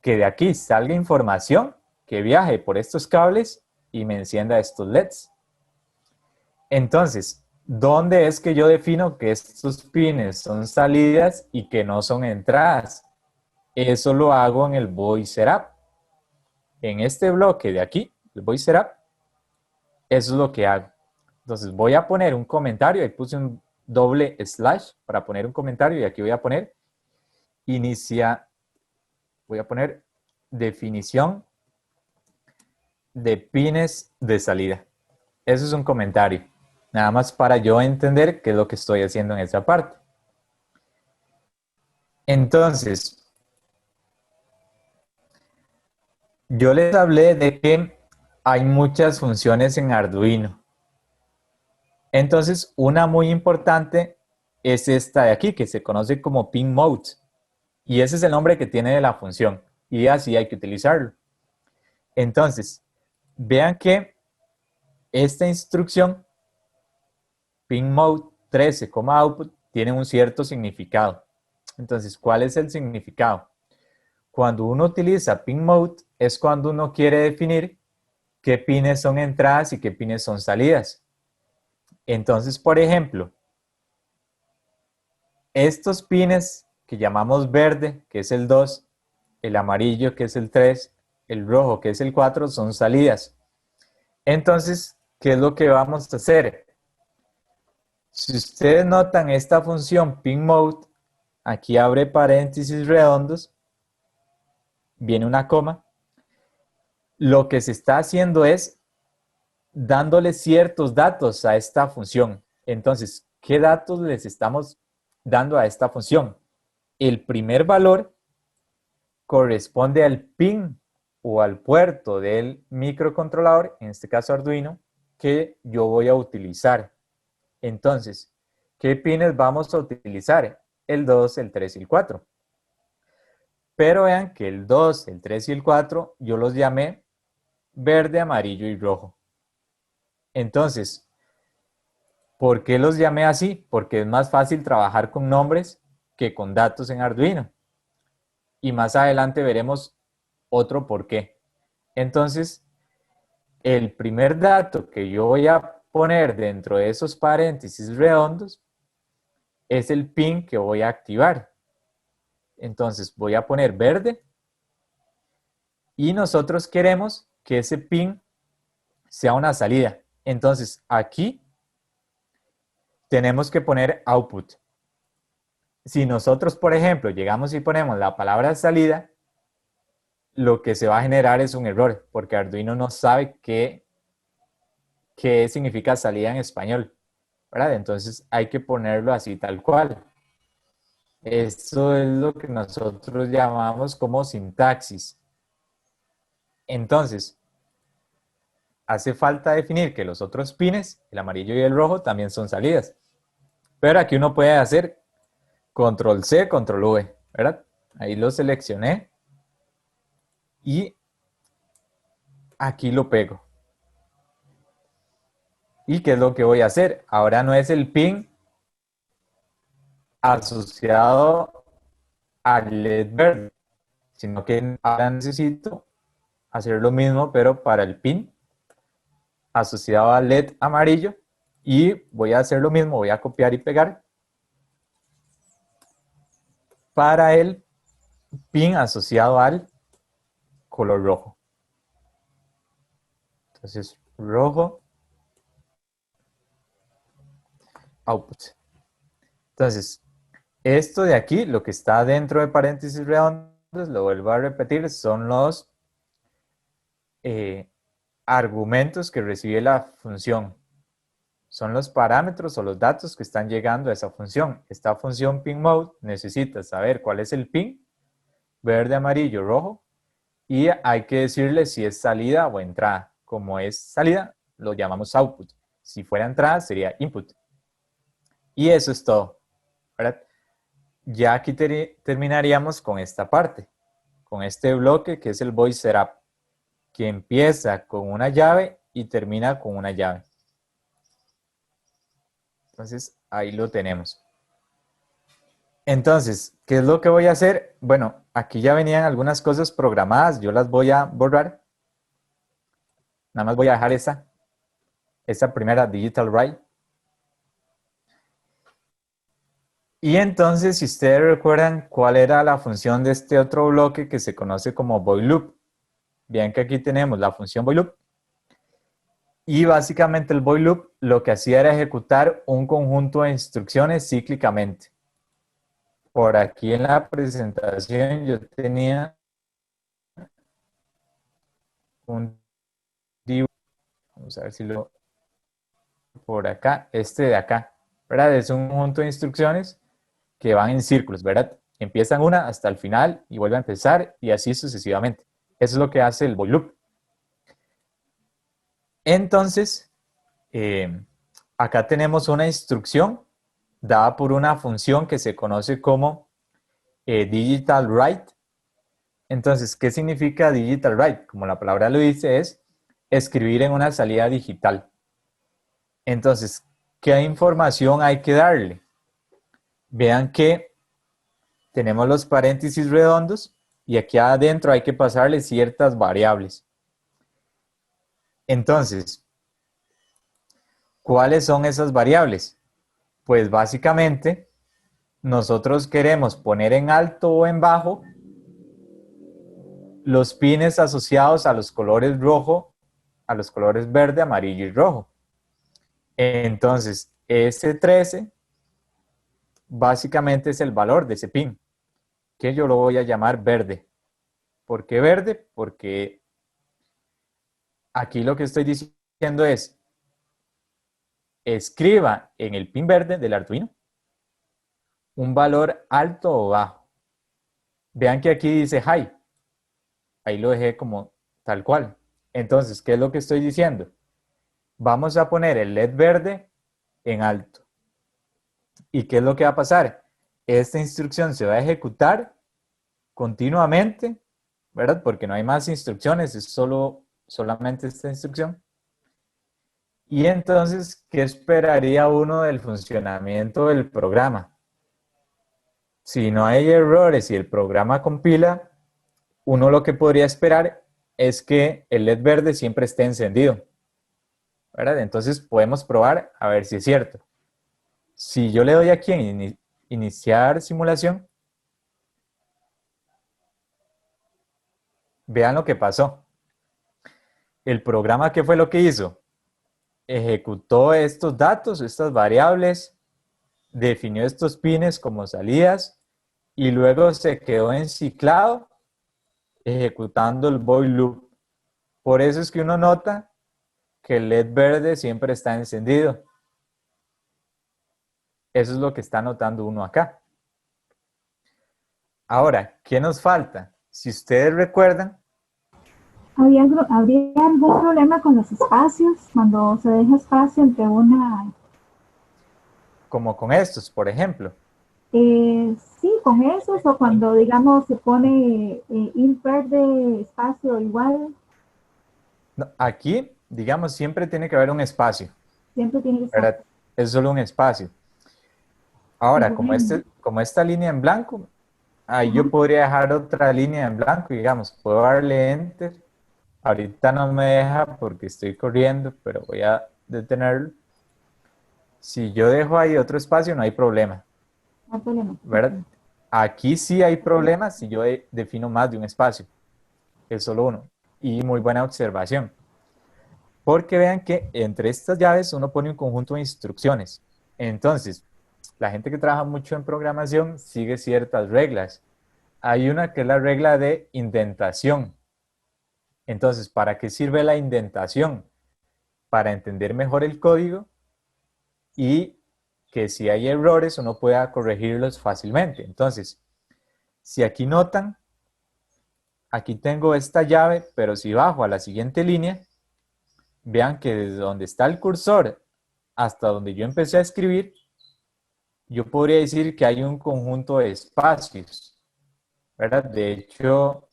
que de aquí salga información que viaje por estos cables y me encienda estos LEDs. Entonces, ¿dónde es que yo defino que estos pines son salidas y que no son entradas? Eso lo hago en el void setup. En este bloque de aquí, el void setup, eso es lo que hago. Entonces voy a poner un comentario, ahí puse un doble slash para poner un comentario y aquí voy a poner voy a poner definición de pines de salida. Eso es un comentario, nada más para yo entender qué es lo que estoy haciendo en esta parte. Entonces, yo les hablé de que hay muchas funciones en Arduino. Entonces, una muy importante es esta de aquí, que se conoce como pin mode. Y ese es el nombre que tiene de la función. Y así hay que utilizarlo. Entonces, vean que esta instrucción, pin mode 13, output, tiene un cierto significado. Entonces, ¿cuál es el significado? Cuando uno utiliza pin mode, es cuando uno quiere definir qué pines son entradas y qué pines son salidas. Entonces, por ejemplo, estos pines que llamamos verde, que es el 2, el amarillo, que es el 3, el rojo, que es el 4, son salidas. Entonces, ¿qué es lo que vamos a hacer? Si ustedes notan esta función pin mode, aquí abre paréntesis redondos, viene una coma, lo que se está haciendo es dándole ciertos datos a esta función. Entonces, ¿qué datos les estamos dando a esta función? El primer valor corresponde al pin o al puerto del microcontrolador, en este caso Arduino, que yo voy a utilizar. Entonces, ¿qué pines vamos a utilizar? El 2, el 3 y el 4. Pero vean que el 2, el 3 y el 4 yo los llamé verde, amarillo y rojo. Entonces, ¿por qué los llamé así? Porque es más fácil trabajar con nombres que con datos en Arduino. Y más adelante veremos otro por qué. Entonces, el primer dato que yo voy a poner dentro de esos paréntesis redondos es el pin que voy a activar. Entonces, voy a poner verde y nosotros queremos que ese pin sea una salida. Entonces, aquí tenemos que poner output. Si nosotros, por ejemplo, llegamos y ponemos la palabra salida, lo que se va a generar es un error, porque Arduino no sabe qué significa salida en español, ¿verdad? Entonces hay que ponerlo así tal cual. Eso es lo que nosotros llamamos como sintaxis. Entonces, hace falta definir que los otros pines, el amarillo y el rojo, también son salidas. Pero aquí uno puede hacer control C, control V, ¿verdad? Ahí lo seleccioné y aquí lo pego. ¿Y qué es lo que voy a hacer? Ahora no es el pin asociado al LED verde, sino que ahora necesito hacer lo mismo, pero para el pin asociado al LED amarillo, y voy a hacer lo mismo, voy a copiar y pegar para el pin asociado al color rojo. Entonces, rojo, output. Entonces, esto de aquí, lo que está dentro de paréntesis redondos, lo vuelvo a repetir, son los argumentos que recibe la función. Son los parámetros o los datos que están llegando a esa función. Esta función pinMode necesita saber cuál es el pin, verde, amarillo, rojo, y hay que decirle si es salida o entrada. Como es salida, lo llamamos output. Si fuera entrada, sería input. Y eso es todo, ¿verdad? Ya aquí terminaríamos con esta parte, con este bloque que es el void setup, que empieza con una llave y termina con una llave. Entonces, ahí lo tenemos. Entonces, ¿qué es lo que voy a hacer? Bueno, aquí ya venían algunas cosas programadas, yo las voy a borrar. Nada más voy a dejar esa primera digital write. Y entonces, si ustedes recuerdan cuál era la función de este otro bloque que se conoce como void loop. Bien que aquí tenemos la función void loop. Y básicamente el void loop lo que hacía era ejecutar un conjunto de instrucciones cíclicamente. Por aquí en la presentación yo tenía un dibujo, vamos a ver si lo por acá, este de acá, ¿verdad? Es un conjunto de instrucciones que van en círculos, ¿verdad? Empiezan una hasta el final y vuelven a empezar y así sucesivamente. Eso es lo que hace el void loop. Entonces, acá tenemos una instrucción dada por una función que se conoce como digital write. Entonces, ¿qué significa digital write? Como la palabra lo dice, es escribir en una salida digital. Entonces, ¿qué información hay que darle? Vean que tenemos los paréntesis redondos y aquí adentro hay que pasarle ciertas variables. Entonces, ¿cuáles son esas variables? Pues básicamente nosotros queremos poner en alto o en bajo los pines asociados a los colores rojo, a los colores verde, amarillo y rojo. Entonces, ese 13 básicamente es el valor de ese pin, que yo lo voy a llamar verde. ¿Por qué verde? Porque Aquí lo que estoy diciendo es, escriba en el pin verde del Arduino un valor alto o bajo. Vean que aquí dice high. Ahí lo dejé como tal cual. Entonces, ¿qué es lo que estoy diciendo? Vamos a poner el LED verde en alto. ¿Y qué es lo que va a pasar? Esta instrucción se va a ejecutar continuamente, ¿verdad? Porque no hay más instrucciones, es solamente esta instrucción. Y entonces, ¿qué esperaría uno del funcionamiento del programa? Si no hay errores y el programa compila, uno lo que podría esperar es que el LED verde siempre esté encendido, ¿verdad? Entonces podemos probar a ver si es cierto. Si yo le doy aquí en iniciar simulación, vean lo que pasó. El programa, ¿qué fue lo que hizo? Ejecutó estos datos, estas variables, definió estos pines como salidas y luego se quedó enciclado ejecutando el void loop. Por eso es que uno nota que el LED verde siempre está encendido. Eso es lo que está notando uno acá. Ahora, ¿qué nos falta? Si ustedes recuerdan, ¿Habría algún problema con los espacios cuando se deja espacio entre una... como con estos, por ejemplo, Sí, con esos o cuando digamos se pone int verde espacio igual, aquí, digamos, siempre tiene que haber un espacio, siempre tiene que estar. ¿verdad? Es solo un espacio. Y Ahora, bueno, como esta línea en blanco, ahí ajá, yo podría dejar otra línea en blanco, digamos, puedo darle enter. Ahorita no me deja porque estoy corriendo, pero voy a detenerlo. Si yo dejo ahí otro espacio, no hay problema, no hay problema. Ok, ¿verdad? Aquí sí hay problemas si yo defino más de un espacio, es solo uno. Y muy buena observación, porque vean que entre estas llaves uno pone un conjunto de instrucciones. Entonces, la gente que trabaja mucho en programación sigue ciertas reglas. Hay una que es la regla de indentación. Entonces, ¿para qué sirve la indentación? Para entender mejor el código y que si hay errores uno pueda corregirlos fácilmente. Entonces, si aquí notan, aquí tengo esta llave, pero si bajo a la siguiente línea, vean que desde donde está el cursor hasta donde yo empecé a escribir, yo podría decir que hay un conjunto de espacios, ¿verdad? De hecho,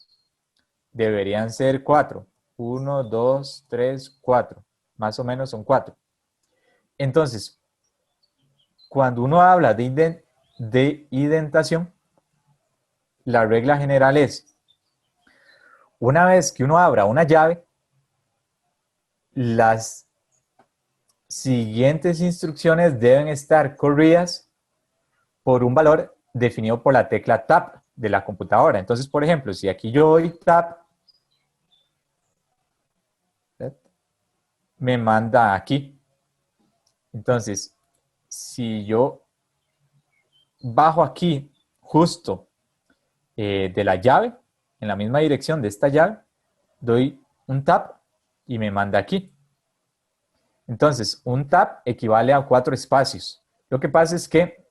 deberían ser cuatro. Uno, dos, tres, cuatro. Más o menos son cuatro. Entonces, cuando uno habla de indentación, la regla general es, una vez que uno abra una llave, las siguientes instrucciones deben estar corridas por un valor definido por la tecla Tab de la computadora. Entonces, por ejemplo, si aquí yo doy Tab, me manda aquí. Entonces, si yo bajo aquí justo de la llave, en la misma dirección de esta llave, doy un Tab y me manda aquí. Entonces, un tab equivale a 4 espacios. Lo que pasa es que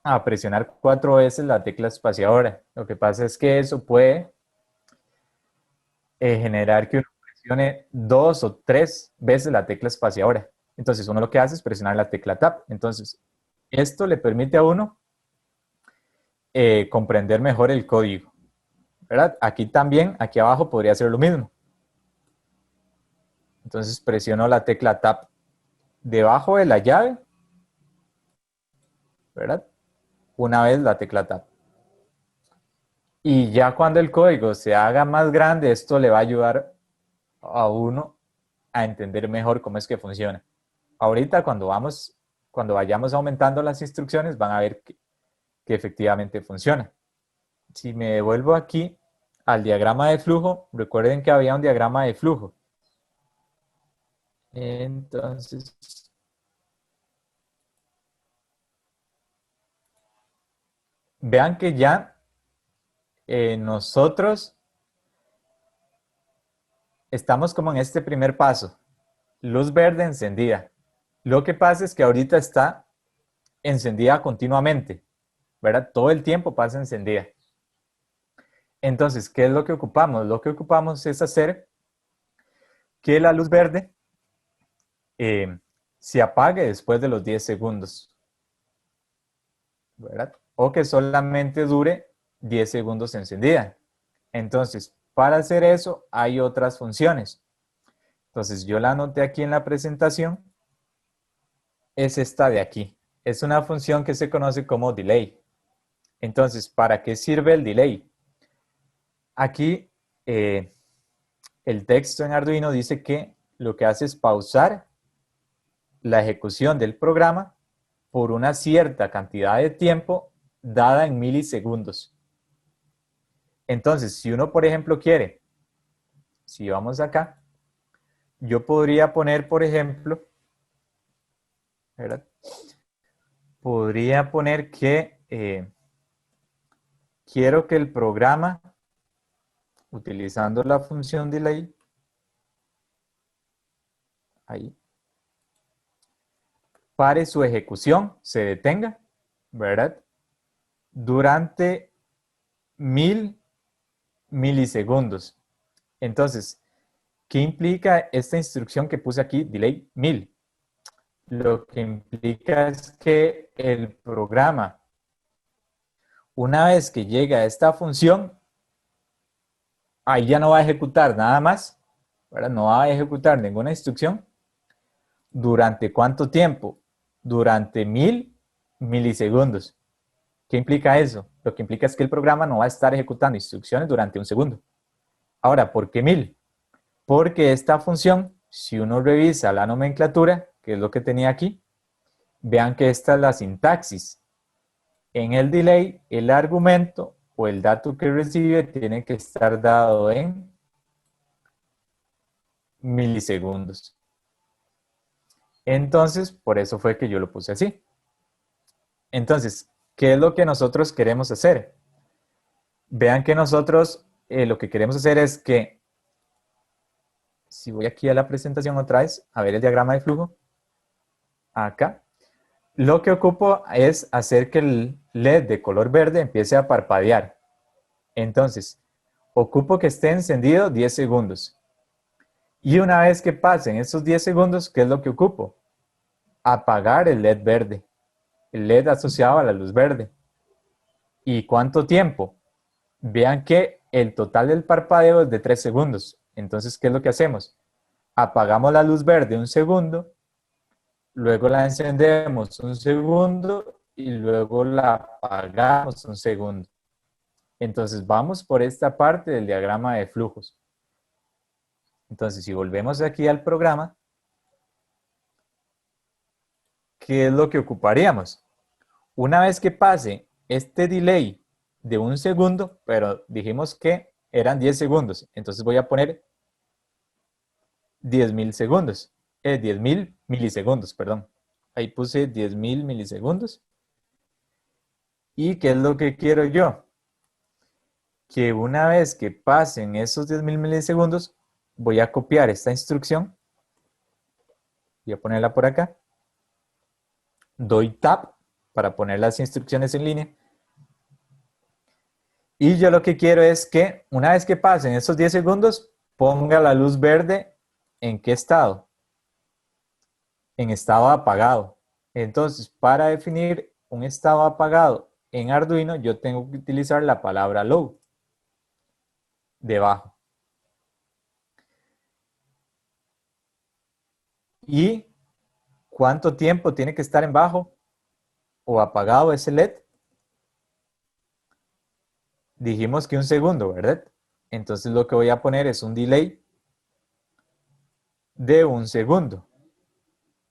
a presionar 4 veces la tecla espaciadora, lo que pasa es que eso puede generar que uno presione 2 o 3 veces la tecla espaciadora. Entonces, uno lo que hace es presionar la tecla tab. Entonces, esto le permite a uno comprender mejor el código, ¿verdad? Aquí también, aquí abajo podría ser lo mismo. Entonces, presiono la tecla tab debajo de la llave, ¿verdad? Una vez la tecla tab. Y ya cuando el código se haga más grande, esto le va a ayudar a uno a entender mejor cómo es que funciona. Ahorita cuando vayamos aumentando las instrucciones, van a ver que efectivamente funciona. Si me devuelvo aquí al diagrama de flujo, recuerden que había un diagrama de flujo. Entonces, vean que ya nosotros estamos como en este primer paso. Luz verde encendida. Lo que pasa es que ahorita está encendida continuamente, ¿verdad? Todo el tiempo pasa encendida. Entonces, ¿qué es lo que ocupamos? Lo que ocupamos es hacer que la luz verde se apague después de los 10 segundos, ¿verdad? O que solamente dure 10 segundos encendida. Entonces, para hacer eso hay otras funciones. Entonces, yo la anoté aquí en la presentación. Es esta de aquí. Es una función que se conoce como delay. Entonces, ¿para qué sirve el delay? Aquí el texto en Arduino dice que lo que hace es pausar la ejecución del programa por una cierta cantidad de tiempo dada en milisegundos. Entonces, si uno, por ejemplo, quiere, si vamos acá, yo podría poner, por ejemplo, ¿verdad? Podría poner que quiero que el programa, utilizando la función delay, ahí, pare su ejecución, se detenga, ¿verdad? Durante 1000 milisegundos. Entonces, ¿qué implica esta instrucción que puse aquí, delay 1000? Lo que implica es que el programa, una vez que llega a esta función, ahí ya no va a ejecutar nada más, ¿verdad? No va a ejecutar ninguna instrucción. ¿Durante cuánto tiempo? Durante 1000 milisegundos. ¿Qué implica eso? Lo que implica es que el programa no va a estar ejecutando instrucciones durante un segundo. Ahora, ¿por qué 1000? Porque esta función, si uno revisa la nomenclatura, que es lo que tenía aquí, vean que esta es la sintaxis. En el delay, el argumento o el dato que recibe tiene que estar dado en milisegundos. Entonces, por eso fue que yo lo puse así. Entonces, ¿qué es lo que nosotros queremos hacer? Vean que nosotros lo que queremos hacer es que, si voy aquí a la presentación otra vez, a ver el diagrama de flujo, acá, lo que ocupo es hacer que el LED de color verde empiece a parpadear. Entonces, ocupo que esté encendido 10 segundos. Y una vez que pasen esos 10 segundos, ¿qué es lo que ocupo? Apagar el LED verde, el LED asociado a la luz verde. ¿Y cuánto tiempo? Vean que el total del parpadeo es de 3 segundos. Entonces, ¿qué es lo que hacemos? Apagamos la luz verde un segundo, luego la encendemos un segundo y luego la apagamos un segundo. Entonces, vamos por esta parte del diagrama de flujos. Entonces, si volvemos aquí al programa, ¿qué es lo que ocuparíamos? Una vez que pase este delay de un segundo, pero dijimos que eran 10 segundos, entonces voy a poner 10.000 segundos, 10.000 milisegundos, perdón. Ahí puse 10.000 milisegundos. ¿Y qué es lo que quiero yo? Que una vez que pasen esos 10.000 milisegundos, voy a copiar esta instrucción. Voy a ponerla por acá. Doy Tab para poner las instrucciones en línea. Y yo lo que quiero es que una vez que pasen esos 10 segundos, ponga la luz verde ¿en qué estado? En estado apagado. Entonces, para definir un estado apagado en Arduino, yo tengo que utilizar la palabra low debajo. ¿Y cuánto tiempo tiene que estar en bajo o apagado ese LED? Dijimos que un segundo, ¿verdad? Entonces lo que voy a poner es un delay de un segundo,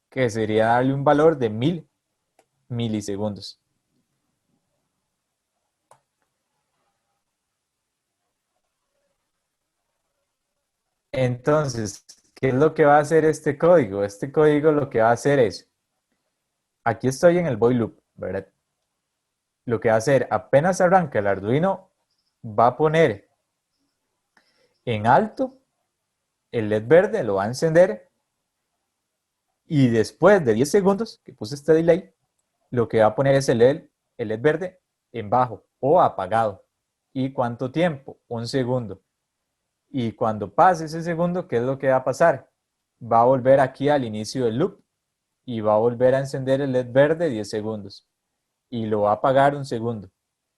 que sería darle un valor de 1000 milisegundos. Entonces, ¿qué es lo que va a hacer este código? Este código lo que va a hacer es, aquí estoy en el void loop, ¿verdad? Lo que va a hacer, apenas arranca el Arduino, va a poner en alto el LED verde lo va a encender y después de 10 segundos que puse este delay, lo que va a poner es el LED verde en bajo o apagado. ¿Y cuánto tiempo? Un segundo. Y cuando pase ese segundo, ¿qué es lo que va a pasar? Va a volver aquí al inicio del loop y va a volver a encender el LED verde 10 segundos y lo va a apagar un segundo.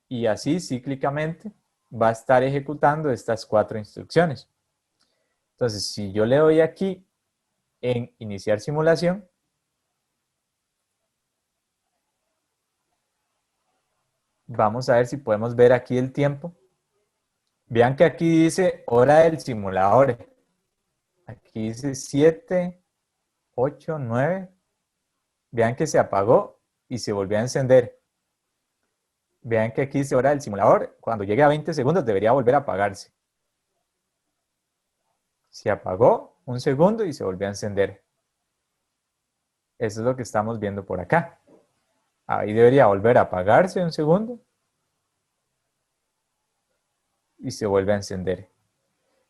Y así cíclicamente va a estar ejecutando estas 4 instrucciones. Entonces, si yo le doy aquí en iniciar simulación, vamos a ver si podemos ver aquí el tiempo. Vean que aquí dice hora del simulador. Aquí dice 7, 8, 9. Vean que se apagó y se volvió a encender. Vean que aquí dice hora del simulador. Cuando llegue a 20 segundos debería volver a apagarse. Se apagó un segundo y se volvió a encender. Eso es lo que estamos viendo por acá. Ahí debería volver a apagarse un segundo y se vuelve a encender.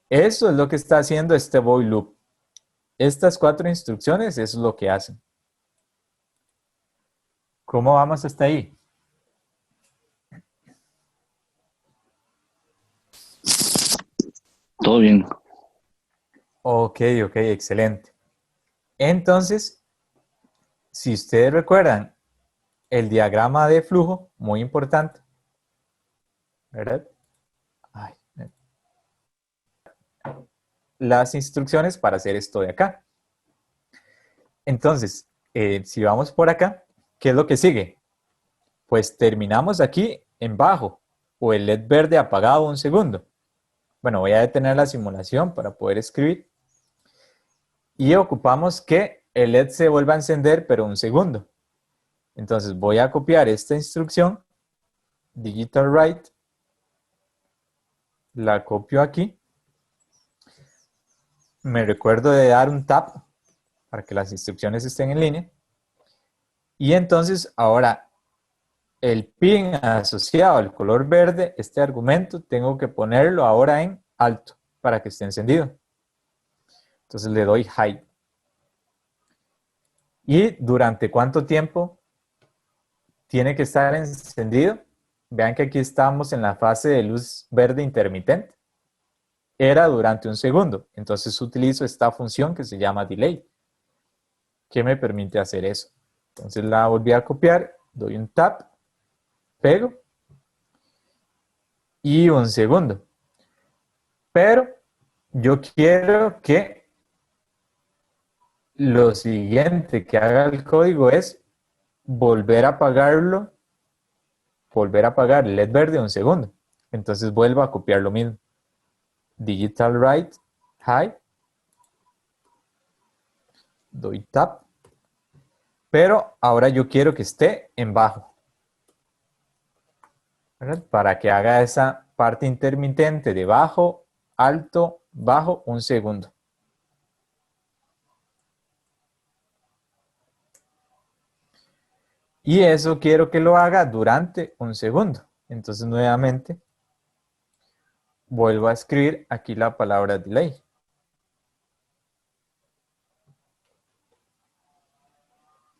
Eso es lo que está haciendo este void loop. Estas 4 instrucciones, eso es lo que hacen. ¿Cómo vamos hasta ahí? Todo bien. Ok, excelente. Entonces, si ustedes recuerdan el diagrama de flujo, muy importante, ¿verdad? Ay, las instrucciones para hacer esto de acá. Entonces, si vamos por acá, ¿qué es lo que sigue? Pues terminamos aquí en bajo o el LED verde apagado un segundo. Bueno, voy a detener la simulación para poder escribir. Y ocupamos que el LED se vuelva a encender, pero un segundo. Entonces voy a copiar esta instrucción, digital write, la copio aquí. Me recuerdo de dar un tab para que las instrucciones estén en línea. Y entonces ahora el pin asociado al color verde, este argumento, tengo que ponerlo ahora en alto para que esté encendido. Entonces le doy hide. ¿Y durante cuánto tiempo tiene que estar encendido? Vean que aquí estamos en la fase de luz verde intermitente. Era durante un segundo. Entonces utilizo esta función que se llama delay, que me permite hacer eso. Entonces la volví a copiar, doy un tap, pego y un segundo. Pero yo quiero que lo siguiente que haga el código es volver a apagarlo, volver a apagar el LED verde un segundo. Entonces vuelvo a copiar lo mismo. Digital write, high, doy tap, pero ahora yo quiero que esté en bajo, ¿verdad? Para que haga esa parte intermitente de bajo, alto, bajo, un segundo. Y eso quiero que lo haga durante un segundo. Entonces nuevamente vuelvo a escribir aquí la palabra delay.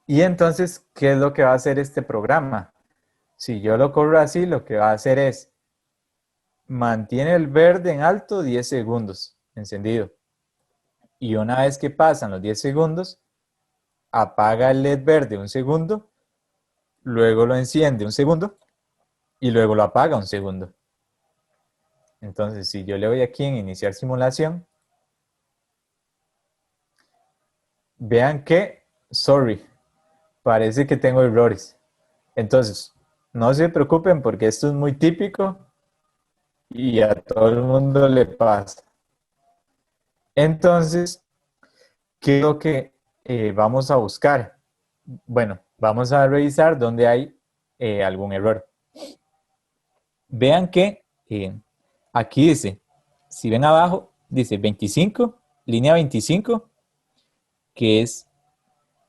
Y entonces, ¿qué es lo que va a hacer este programa? Si yo lo corro así, lo que va a hacer es mantiene el verde en alto 10 segundos encendido. Y una vez que pasan los 10 segundos, apaga el LED verde un segundo, luego lo enciende un segundo y luego lo apaga un segundo. Entonces, si yo le doy aquí en iniciar simulación, vean que, sorry, parece que tengo errores. Entonces, no se preocupen porque esto es muy típico y a todo el mundo le pasa. Entonces, ¿qué es lo que vamos a buscar? Bueno, vamos a revisar dónde hay algún error. Vean que aquí dice, si ven abajo, dice 25, línea 25, que es,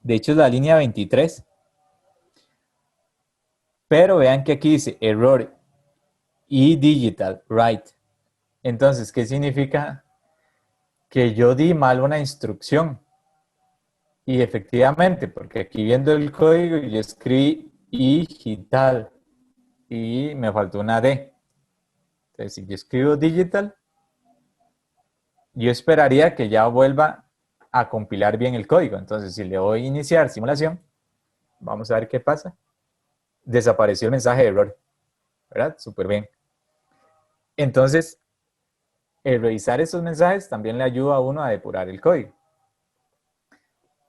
de hecho es la línea 23. Pero vean que aquí dice error y digital write. Entonces, ¿qué significa que yo di mal una instrucción. Y efectivamente, porque aquí viendo el código yo escribí digital y me faltó una D. Entonces, si yo escribo digital, yo esperaría que ya vuelva a compilar bien el código. Entonces, si le doy a iniciar simulación, vamos a ver qué pasa. Desapareció el mensaje de error, ¿verdad? Súper bien. Entonces, el revisar esos mensajes también le ayuda a uno a depurar el código.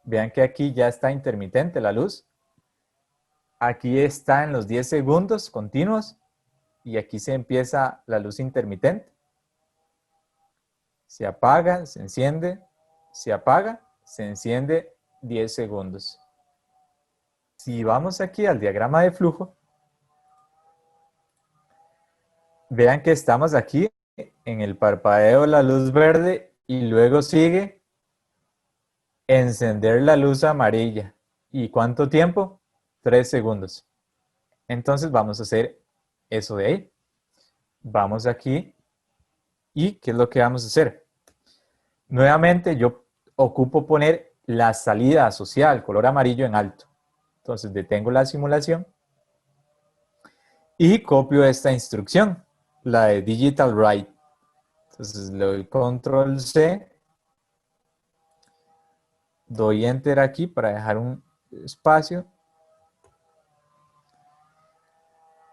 Vean que aquí ya está intermitente la luz. Aquí está en los 10 segundos continuos y aquí se empieza la luz intermitente. Se apaga, se enciende, se apaga, se enciende 10 segundos. Si vamos aquí al diagrama de flujo, vean que estamos aquí en el parpadeo de la luz verde y luego sigue encender la luz amarilla. ¿Y cuánto tiempo? 3 segundos. Entonces vamos a hacer eso de ahí. Vamos aquí y ¿qué es lo que vamos a hacer? Nuevamente yo ocupo poner la salida asociada al color amarillo en alto. Entonces detengo la simulación y copio esta instrucción, la de Digital Write. Entonces le doy Control C, doy Enter aquí para dejar un espacio.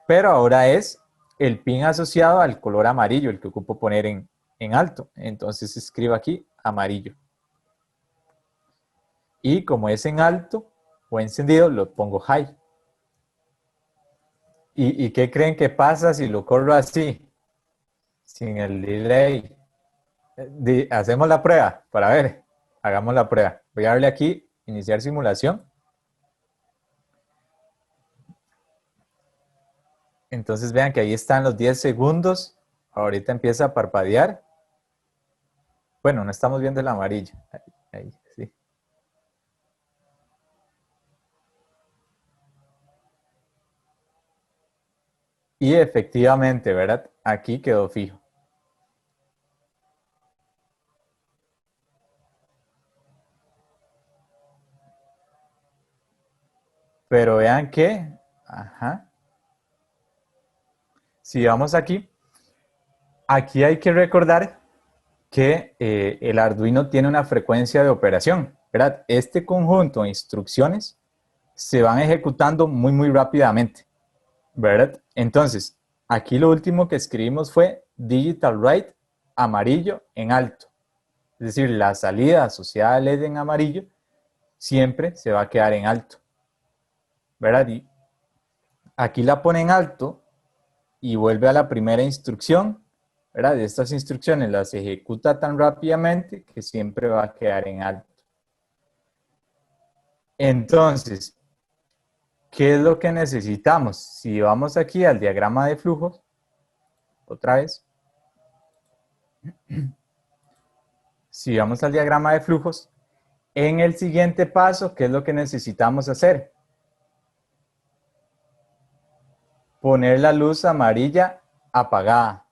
Pero ahora es el pin asociado al color amarillo, el que ocupo poner en alto. Entonces escribo aquí amarillo. Y como es en alto o encendido, lo pongo high. ¿Y qué creen que pasa si lo corro así? Sin el delay. Hacemos la prueba para ver. Hagamos la prueba. Voy a darle aquí, iniciar simulación. Entonces vean que ahí están los 10 segundos. Ahorita empieza a parpadear. Bueno, no estamos viendo el amarillo. Ahí, sí. Y efectivamente, ¿verdad? Aquí quedó fijo. Pero vean que, ajá, si vamos aquí, aquí hay que recordar que el Arduino tiene una frecuencia de operación, ¿verdad? Este conjunto de instrucciones se van ejecutando muy rápidamente, ¿verdad? Entonces, aquí lo último que escribimos fue Digital Write amarillo en alto. Es decir, la salida asociada al LED en amarillo siempre se va a quedar en alto, ¿verdad? Y aquí la pone en alto y vuelve a la primera instrucción, ¿verdad? Estas instrucciones las ejecuta tan rápidamente que siempre va a quedar en alto. Entonces, ¿qué es lo que necesitamos? Si vamos aquí al diagrama de flujos, otra vez, si vamos al diagrama de flujos, en el siguiente paso, ¿qué es lo que necesitamos hacer? Poner la luz amarilla apagada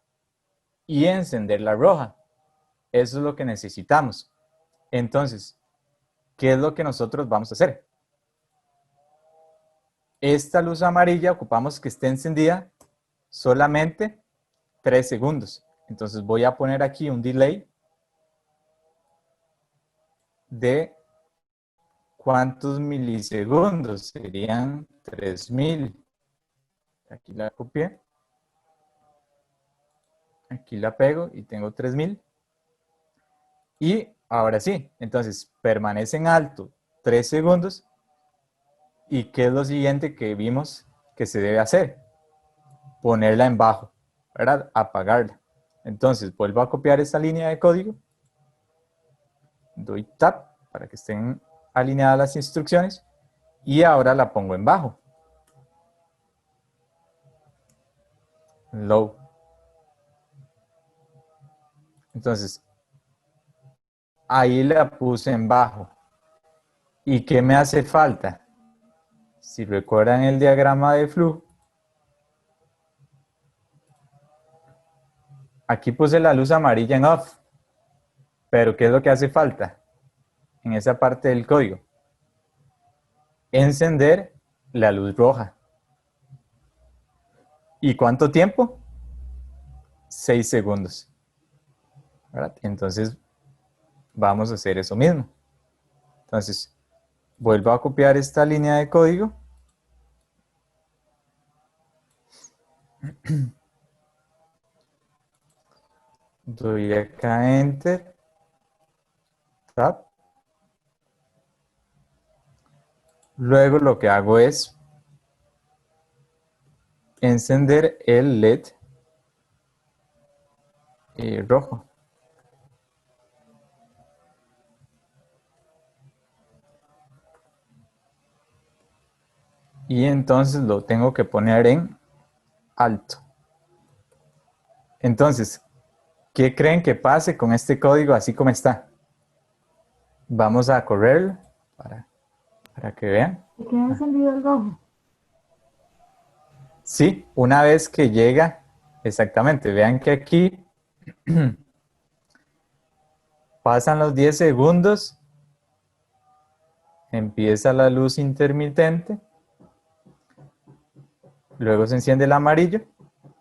y encender la roja. Eso es lo que necesitamos. Entonces, ¿qué es lo que nosotros vamos a hacer? Esta luz amarilla ocupamos que esté encendida solamente 3 segundos. Entonces voy a poner aquí un delay de ¿cuántos milisegundos? Serían 3000. Aquí la copié. Aquí la pego y tengo 3000. Y ahora sí, entonces permanece en alto 3 segundos. ¿Y qué es lo siguiente que vimos que se debe hacer? Ponerla en bajo, ¿verdad? Apagarla. Entonces vuelvo a copiar esta línea de código. Doy Tab para que estén alineadas las instrucciones. Y ahora la pongo en bajo. Low. Entonces, ahí la puse en bajo. ¿Y qué me hace falta? Si recuerdan el diagrama de flujo, aquí puse la luz amarilla en off. Pero ¿qué es lo que hace falta en esa parte del código? Encender la luz roja. ¿Y cuánto tiempo? 6 segundos. ¿Verdad? Entonces, vamos a hacer eso mismo. Entonces, vuelvo a copiar esta línea de código. Doy acá Enter. Tab. Luego lo que hago es encender el LED rojo. Y entonces lo tengo que poner en alto. Entonces, ¿qué creen que pase con este código así como está? Vamos a correrlo para que vean. ¿Se queda encendido el rojo? Sí, una vez que llega, exactamente, vean que aquí pasan los 10 segundos, empieza la luz intermitente, luego se enciende el amarillo,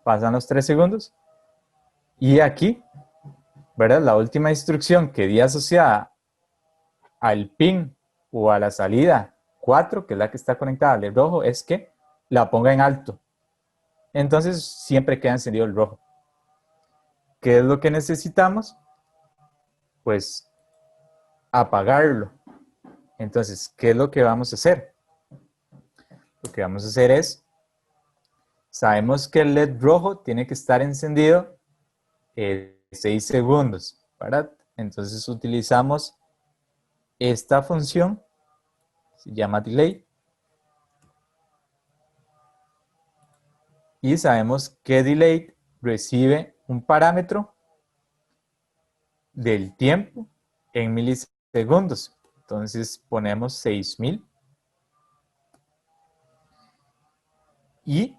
pasan los 3 segundos, y aquí, ¿verdad? La última instrucción que di asociada al pin o a la salida 4, que es la que está conectada al rojo, es que la ponga en alto. Entonces siempre queda encendido el rojo. ¿Qué es lo que necesitamos? Pues apagarlo. Entonces, ¿qué es lo que vamos a hacer? Lo que vamos a hacer es, sabemos que el LED rojo tiene que estar encendido 6 segundos, ¿verdad? Entonces utilizamos esta función, se llama delay, y sabemos que delay recibe un parámetro del tiempo en milisegundos. Entonces ponemos 6000 y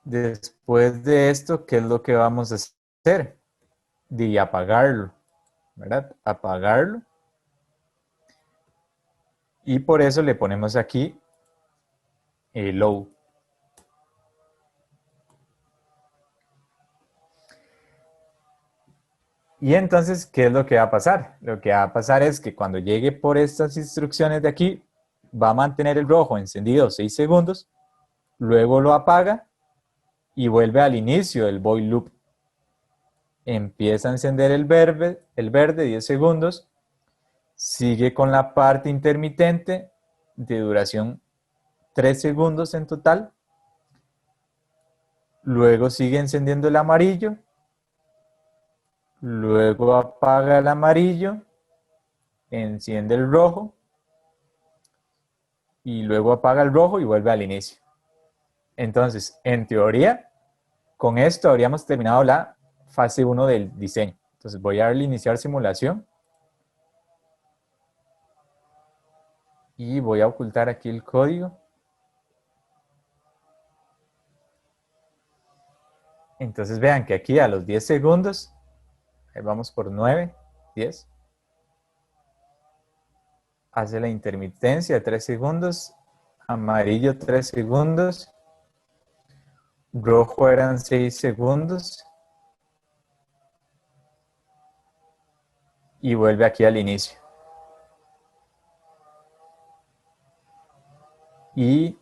después de esto, ¿qué es lo que vamos a hacer? De apagarlo, ¿verdad? Apagarlo. Y por eso le ponemos aquí low. Y entonces, ¿qué es lo que va a pasar? Lo que va a pasar es que cuando llegue por estas instrucciones de aquí, va a mantener el rojo encendido 6 segundos, luego lo apaga y vuelve al inicio del void loop. Empieza a encender el verde 10 segundos, sigue con la parte intermitente de duración 3 segundos en total, luego sigue encendiendo el amarillo, luego apaga el amarillo, enciende el rojo y luego apaga el rojo y vuelve al inicio. Entonces, en teoría, con esto habríamos terminado la fase 1 del diseño. Entonces voy a darle iniciar simulación y voy a ocultar aquí el código. Entonces vean que aquí a los 10 segundos, vamos por 9, 10, hace la intermitencia de 3 segundos, amarillo 3 segundos, rojo eran 6 segundos y vuelve aquí al inicio. ¿Y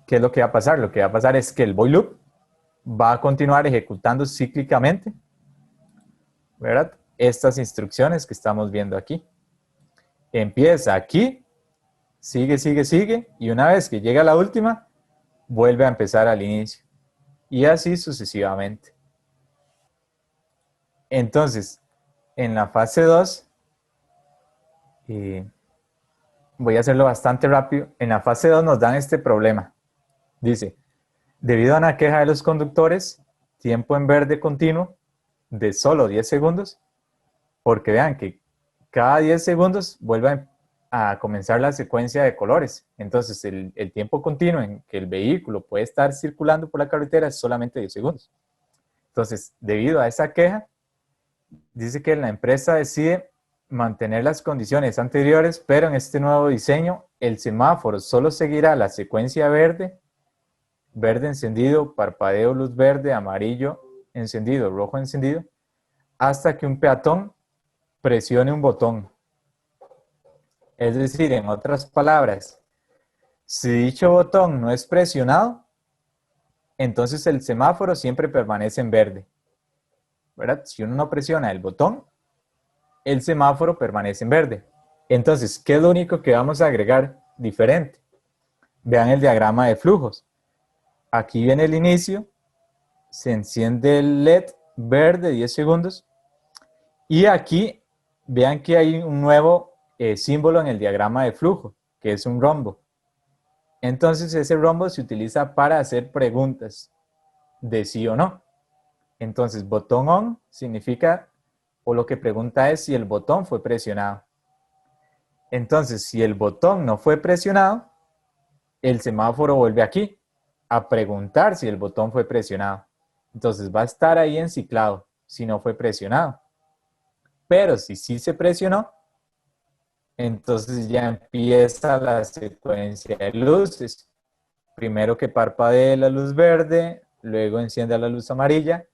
qué es lo que va a pasar? Lo que va a pasar es que el void loop va a continuar ejecutando cíclicamente, ¿verdad? Estas instrucciones que estamos viendo aquí. Empieza aquí, sigue, y una vez que llega a la última, vuelve a empezar al inicio. Y así sucesivamente. Entonces, en la fase 2, voy a hacerlo bastante rápido. En la fase 2 nos dan este problema. Dice, debido a una queja de los conductores, tiempo en verde continuo de solo 10 segundos, porque vean que cada 10 segundos vuelve a comenzar la secuencia de colores. Entonces, el tiempo continuo en que el vehículo puede estar circulando por la carretera es solamente 10 segundos. Entonces, debido a esa queja, dice que la empresa decide mantener las condiciones anteriores, pero en este nuevo diseño el semáforo solo seguirá la secuencia verde, verde encendido, parpadeo luz verde, amarillo encendido, rojo encendido, hasta que un peatón presione un botón. Es decir, en otras palabras, si dicho botón no es presionado, entonces el semáforo siempre permanece en verde, ¿verdad? Si uno no presiona el botón, el semáforo permanece en verde. Entonces, ¿qué es lo único que vamos a agregar diferente? Vean el diagrama de flujos. Aquí viene el inicio, se enciende el LED verde 10 segundos y aquí vean que hay un nuevo símbolo en el diagrama de flujo, que es un rombo. Entonces ese rombo se utiliza para hacer preguntas de sí o no. Entonces botón on significa, o lo que pregunta es si el botón fue presionado. Entonces si el botón no fue presionado, el semáforo vuelve aquí a preguntar si el botón fue presionado. Entonces va a estar ahí enciclado si no fue presionado. Pero si sí se presionó, entonces ya empieza la secuencia de luces. Primero que parpadee la luz verde, luego encienda la luz amarilla,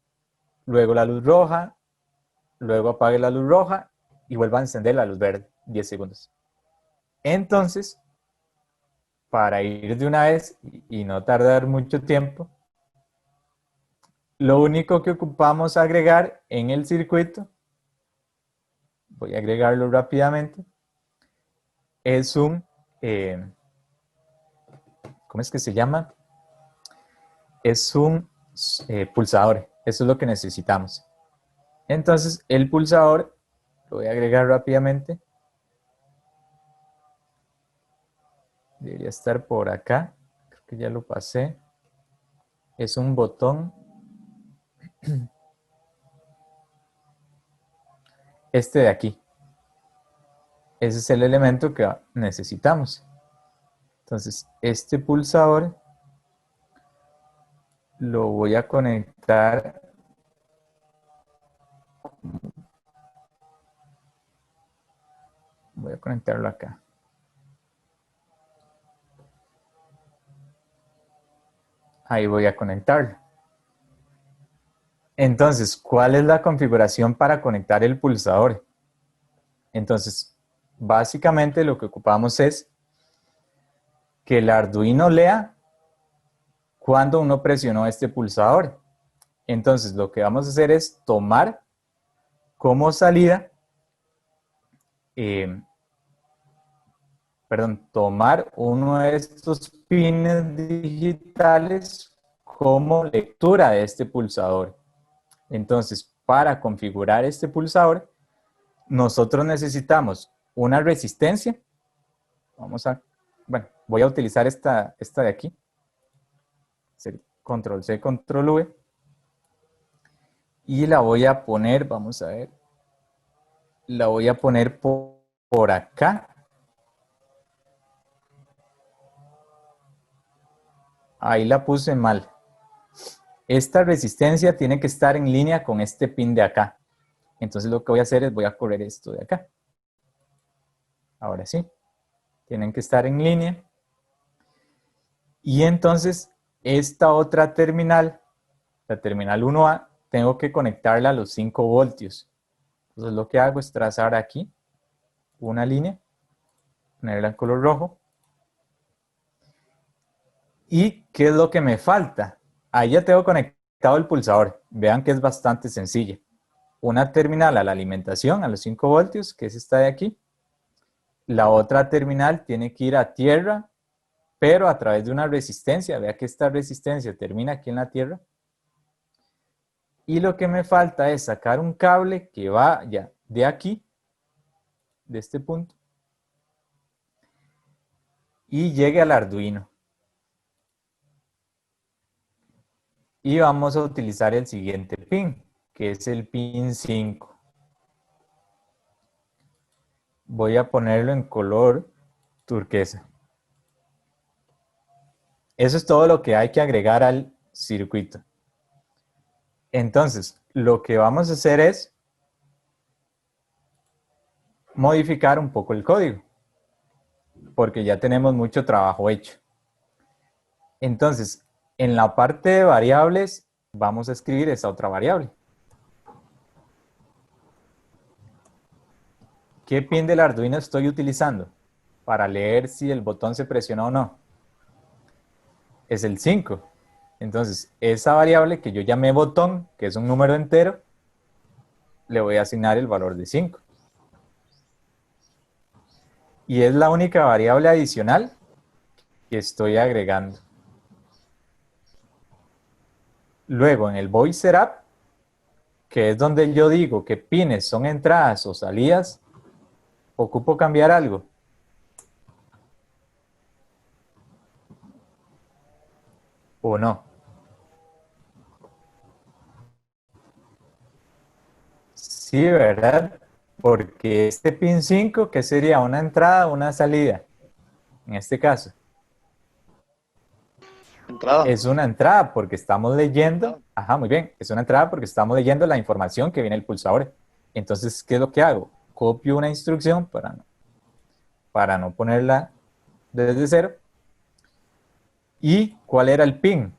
luego la luz roja, luego apague la luz roja y vuelva a encender la luz verde, 10 segundos. Entonces, para ir de una vez y no tardar mucho tiempo, lo único que ocupamos agregar en el circuito, voy a agregarlo rápidamente, es un, ¿cómo es que se llama? Es un pulsador. Eso es lo que necesitamos. Entonces, el pulsador, lo voy a agregar rápidamente. Debería estar por acá. Creo que ya lo pasé. Es un botón. Este de aquí. Ese es el elemento que necesitamos. Entonces, este pulsador lo voy a conectar. Voy a conectarlo acá. Ahí voy a conectarlo. Entonces, ¿cuál es la configuración para conectar el pulsador? Entonces, básicamente lo que ocupamos es que el Arduino lea cuando uno presionó este pulsador. Entonces, lo que vamos a hacer es tomar como salida, tomar uno de estos pines digitales como lectura de este pulsador. Entonces, para configurar este pulsador, nosotros necesitamos una resistencia. Voy a utilizar esta de aquí. Control C, Control V. Y la voy a poner, vamos a ver, la voy a poner por acá. Ahí la puse mal. Esta resistencia tiene que estar en línea con este pin de acá. Entonces lo que voy a hacer es voy a correr esto de acá. Ahora sí. Tienen que estar en línea. Y entonces esta otra terminal, la terminal 1A, tengo que conectarla a los 5 voltios. Entonces lo que hago es trazar aquí una línea, ponerla en color rojo. ¿Y qué es lo que me falta? Ahí ya tengo conectado el pulsador. Vean que es bastante sencillo. Una terminal a la alimentación, a los 5 voltios, que es esta de aquí. La otra terminal tiene que ir a tierra, pero a través de una resistencia. Vea que esta resistencia termina aquí en la tierra. Y lo que me falta es sacar un cable que vaya de aquí, de este punto, y llegue al Arduino. Y vamos a utilizar el siguiente pin, que es el pin 5. Voy a ponerlo en color turquesa. Eso es todo lo que hay que agregar al circuito. Entonces, lo que vamos a hacer es modificar un poco el código, porque ya tenemos mucho trabajo hecho. Entonces, en la parte de variables, vamos a escribir esa otra variable. ¿Qué pin del Arduino estoy utilizando para leer si el botón se presionó o no? Es el 5. Entonces, esa variable que yo llamé botón, que es un número entero, le voy a asignar el valor de 5. Y es la única variable adicional que estoy agregando. Luego, en el void setup, que es donde yo digo que pines son entradas o salidas, ocupo cambiar algo. ¿O no? Sí, ¿verdad? Porque este pin 5, ¿qué sería? ¿Una entrada o una salida? En este caso. Entrada. Es una entrada porque estamos leyendo, ajá, muy bien, es una entrada porque estamos leyendo la información que viene el pulsador. Entonces, ¿qué es lo que hago? Copio una instrucción para no ponerla desde cero. ¿Y cuál era el pin?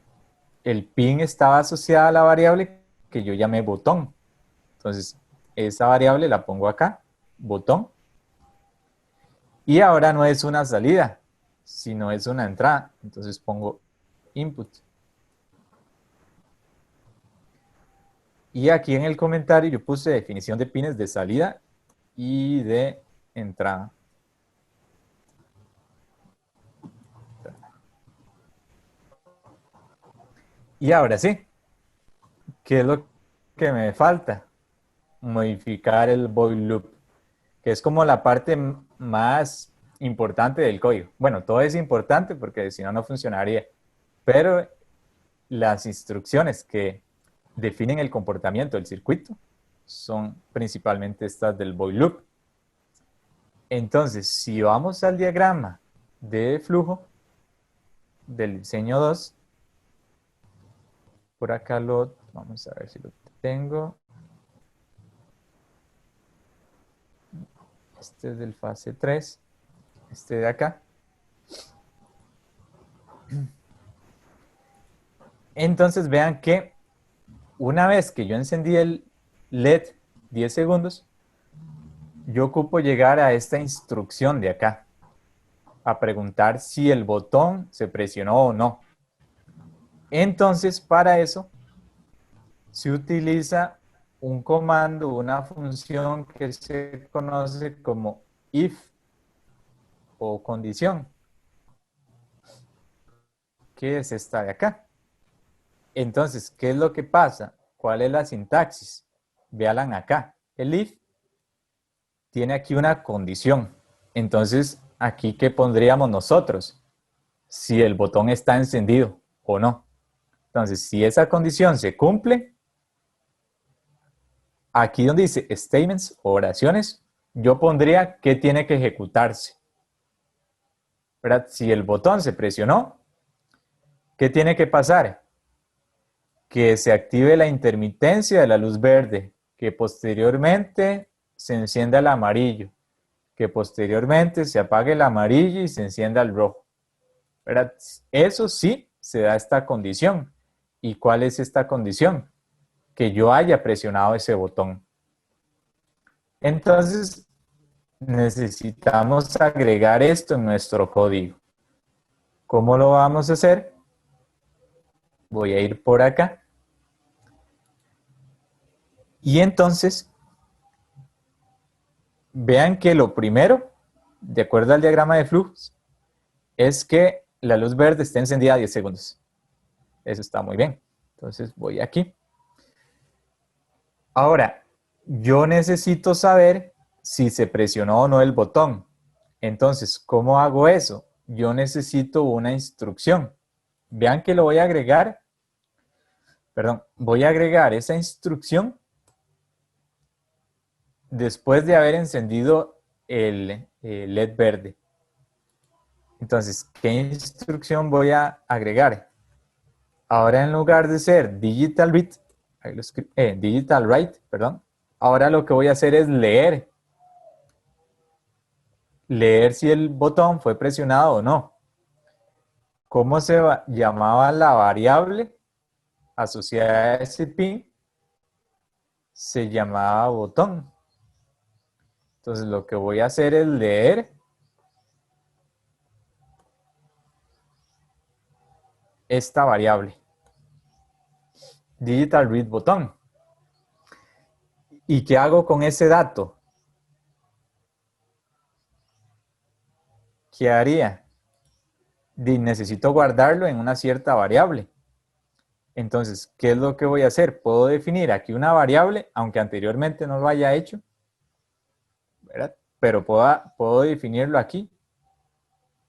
El pin estaba asociada a la variable que yo llamé botón. Entonces, esa variable la pongo acá, botón. Y ahora no es una salida, sino es una entrada. Entonces pongo input. Y aquí en el comentario yo puse definición de pines de salida y de entrada. Y ahora sí, ¿qué es lo que me falta? Modificar el void loop, que es como la parte más importante del código. Bueno, todo es importante porque si no, no funcionaría. Pero las instrucciones que definen el comportamiento del circuito son principalmente estas del void loop. Entonces, si vamos al diagrama de flujo del diseño 2, por acá vamos a ver si lo tengo. Este es del fase 3, este de acá. Entonces vean que una vez que yo encendí el LED 10 segundos, yo ocupo llegar a esta instrucción de acá, a preguntar si el botón se presionó o no. Entonces, para eso, se utiliza un comando, una función que se conoce como if o condición, que es esta de acá. Entonces, ¿qué es lo que pasa? ¿Cuál es la sintaxis? Véanla acá. El if tiene aquí una condición. Entonces, aquí, ¿qué pondríamos nosotros? Si el botón está encendido o no. Entonces, si esa condición se cumple, aquí donde dice statements o oraciones, yo pondría que tiene que ejecutarse. ¿Verdad? Si el botón se presionó, ¿qué tiene que pasar? Que se active la intermitencia de la luz verde, que posteriormente se encienda el amarillo, que posteriormente se apague el amarillo y se encienda el rojo. ¿Verdad? Eso sí se da esta condición. ¿Y cuál es esta condición? Que yo haya presionado ese botón. Entonces, necesitamos agregar esto en nuestro código. ¿Cómo lo vamos a hacer? Voy a ir por acá. Y entonces, vean que lo primero, de acuerdo al diagrama de flujos, es que la luz verde esté encendida a 10 segundos. Eso está muy bien. Entonces voy aquí. Ahora, yo necesito saber si se presionó o no el botón. Entonces, ¿cómo hago eso? Yo necesito una instrucción. Vean que lo voy a agregar. Perdón, voy a agregar esa instrucción después de haber encendido el LED verde. Entonces, ¿qué instrucción voy a agregar? Ahora en lugar de ser digital read, digital write, perdón, ahora lo que voy a hacer es leer leer si el botón fue presionado o no. ¿Cómo se llamaba la variable asociada a ese pin? Se llamaba botón. Entonces lo que voy a hacer es leer esta variable, digital read botón. ¿Y qué hago con ese dato? ¿Qué haría? Necesito guardarlo en una cierta variable. Entonces, ¿qué es lo que voy a hacer? Puedo definir aquí una variable, aunque anteriormente no lo haya hecho, ¿verdad? Pero puedo definirlo aquí.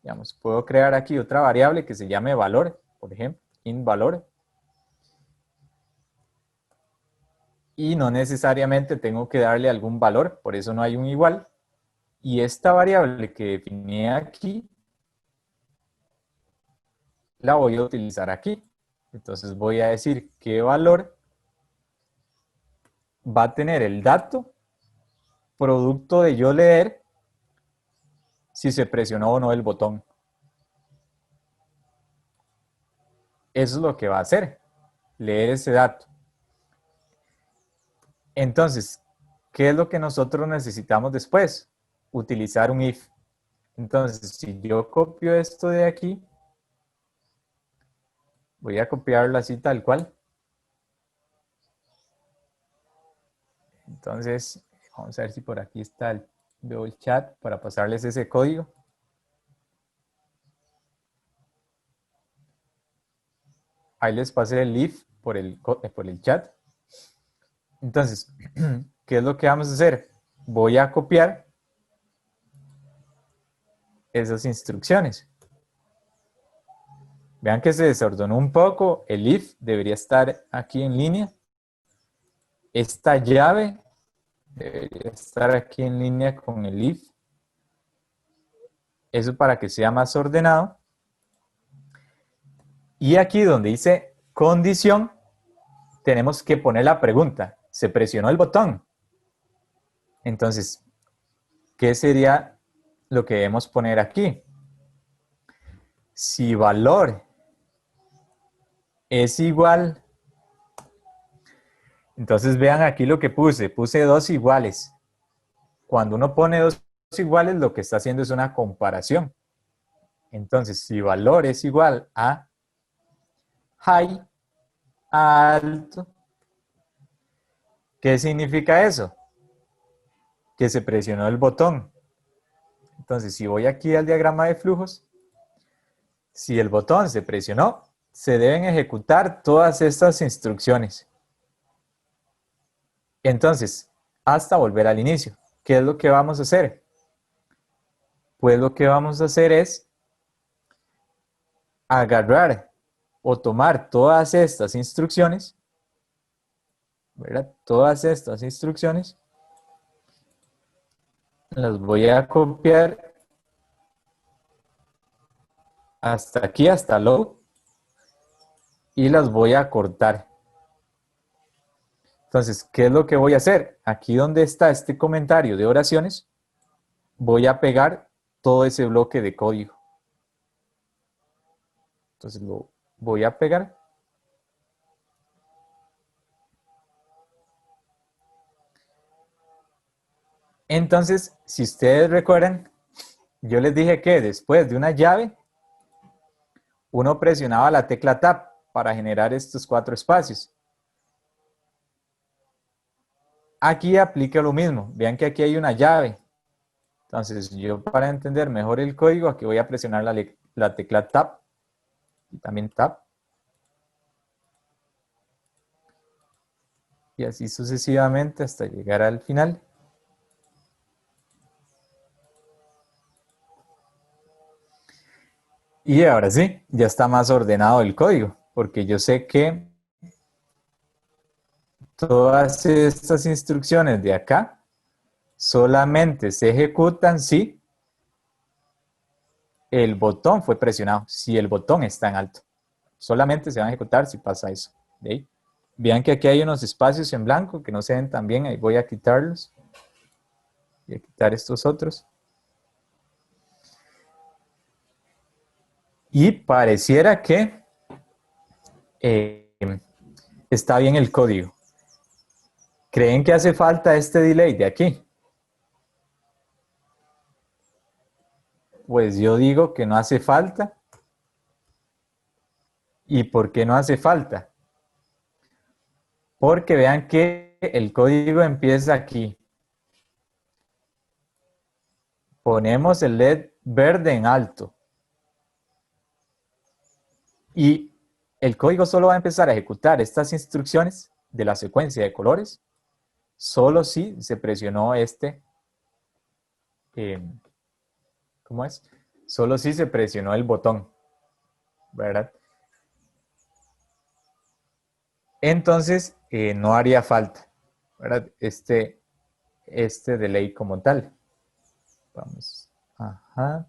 Digamos, puedo crear aquí otra variable que se llame valor, por ejemplo, int valor. Y no necesariamente tengo que darle algún valor, por eso no hay un igual. Y esta variable que definí aquí, la voy a utilizar aquí. Entonces voy a decir qué valor va a tener el dato producto de yo leer si se presionó o no el botón. Eso es lo que va a hacer, leer ese dato. Entonces, ¿qué es lo que nosotros necesitamos después? Utilizar un if. Entonces, si yo copio esto de aquí, voy a copiarlo así tal cual. Entonces, vamos a ver si por aquí está veo el chat para pasarles ese código. Ahí les pasé el if por el chat. Entonces, ¿qué es lo que vamos a hacer? Voy a copiar esas instrucciones. Vean que se desordenó un poco. El if debería estar aquí en línea. Esta llave debería estar aquí en línea con el if. Eso para que sea más ordenado. Y aquí donde dice condición, tenemos que poner la pregunta. ¿Se presionó el botón? Entonces, ¿qué sería lo que debemos poner aquí? Si valor es igual, entonces vean aquí lo que puse dos iguales. Cuando uno pone dos iguales, lo que está haciendo es una comparación. Entonces, si valor es igual a high, alto, ¿qué significa eso? Que se presionó el botón. Entonces, si voy aquí al diagrama de flujos, si el botón se presionó, se deben ejecutar todas estas instrucciones. Entonces, hasta volver al inicio. ¿Qué es lo que vamos a hacer? Pues lo que vamos a hacer es agarrar o tomar todas estas instrucciones, ¿verdad? Todas estas instrucciones, las voy a copiar hasta aquí, hasta load, y las voy a cortar. Entonces, ¿qué es lo que voy a hacer? Aquí donde está este comentario de oraciones, voy a pegar todo ese bloque de código. Entonces lo voy a pegar. Entonces, si ustedes recuerdan, yo les dije que después de una llave, uno presionaba la tecla Tab para generar estos 4 espacios. Aquí aplica lo mismo. Vean que aquí hay una llave. Entonces, yo para entender mejor el código, aquí voy a presionar la tecla Tab y también Tab. Y así sucesivamente hasta llegar al final. Y ahora sí, ya está más ordenado el código, porque yo sé que todas estas instrucciones de acá solamente se ejecutan si el botón fue presionado, si el botón está en alto. Solamente se van a ejecutar si pasa eso. ¿De ahí? Vean que aquí hay unos espacios en blanco que no se ven tan bien, ahí voy a quitarlos. Voy a quitar estos otros. Y pareciera que está bien el código. ¿Creen que hace falta este delay de aquí? Pues yo digo que no hace falta. ¿Y por qué no hace falta? Porque vean que el código empieza aquí. Ponemos el LED verde en alto. Y el código solo va a empezar a ejecutar estas instrucciones de la secuencia de colores solo si se presionó ¿cómo es? Solo si se presionó el botón, ¿verdad? Entonces, no haría falta, ¿verdad? Este delay como tal. Vamos. Ajá.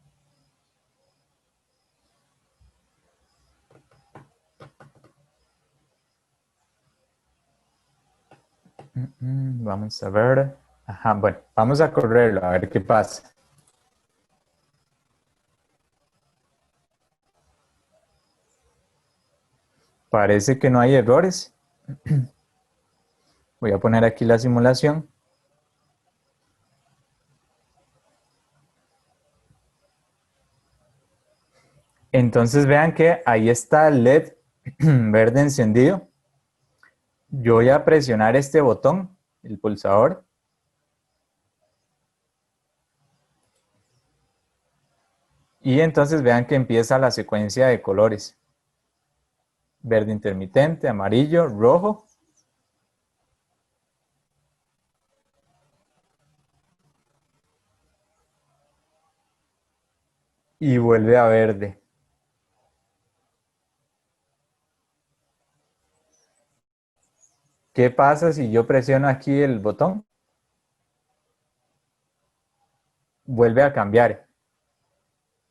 Vamos a ver. Ajá, bueno, vamos a correrlo, a ver qué pasa. Parece que no hay errores. Voy a poner aquí la simulación. Entonces vean que ahí está el LED verde encendido. Yo voy a presionar este botón, el pulsador. Y entonces vean que empieza la secuencia de colores. Verde intermitente, amarillo, rojo. Y vuelve a verde. ¿Qué pasa si yo presiono aquí el botón? Vuelve a cambiar.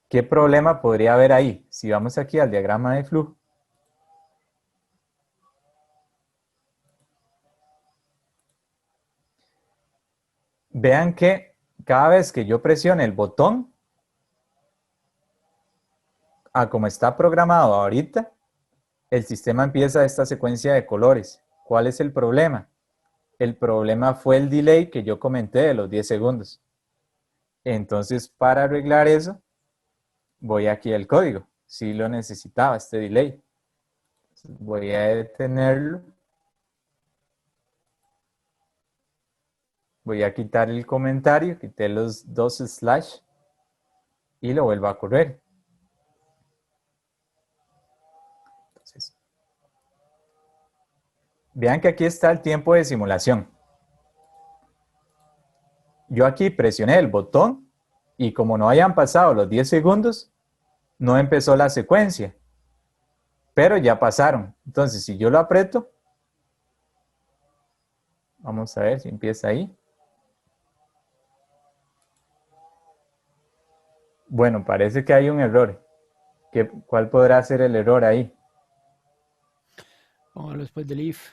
¿Qué problema podría haber ahí? Si vamos aquí al diagrama de flujo. Vean que cada vez que yo presione el botón, como está programado ahorita, el sistema empieza esta secuencia de colores. ¿Cuál es el problema? El problema fue el delay que yo comenté de los 10 segundos. Entonces, para arreglar eso, voy aquí al código. Si lo necesitaba, este delay. Voy a detenerlo. Voy a quitar el comentario, quité los dos slash y lo vuelvo a correr. Entonces, vean que aquí está el tiempo de simulación. Yo aquí presioné el botón y como no hayan pasado los 10 segundos, no empezó la secuencia. Pero ya pasaron. Entonces, si yo lo aprieto, vamos a ver si empieza ahí. Bueno, parece que hay un error. ¿Cuál podrá ser el error ahí? Póngalo después del if.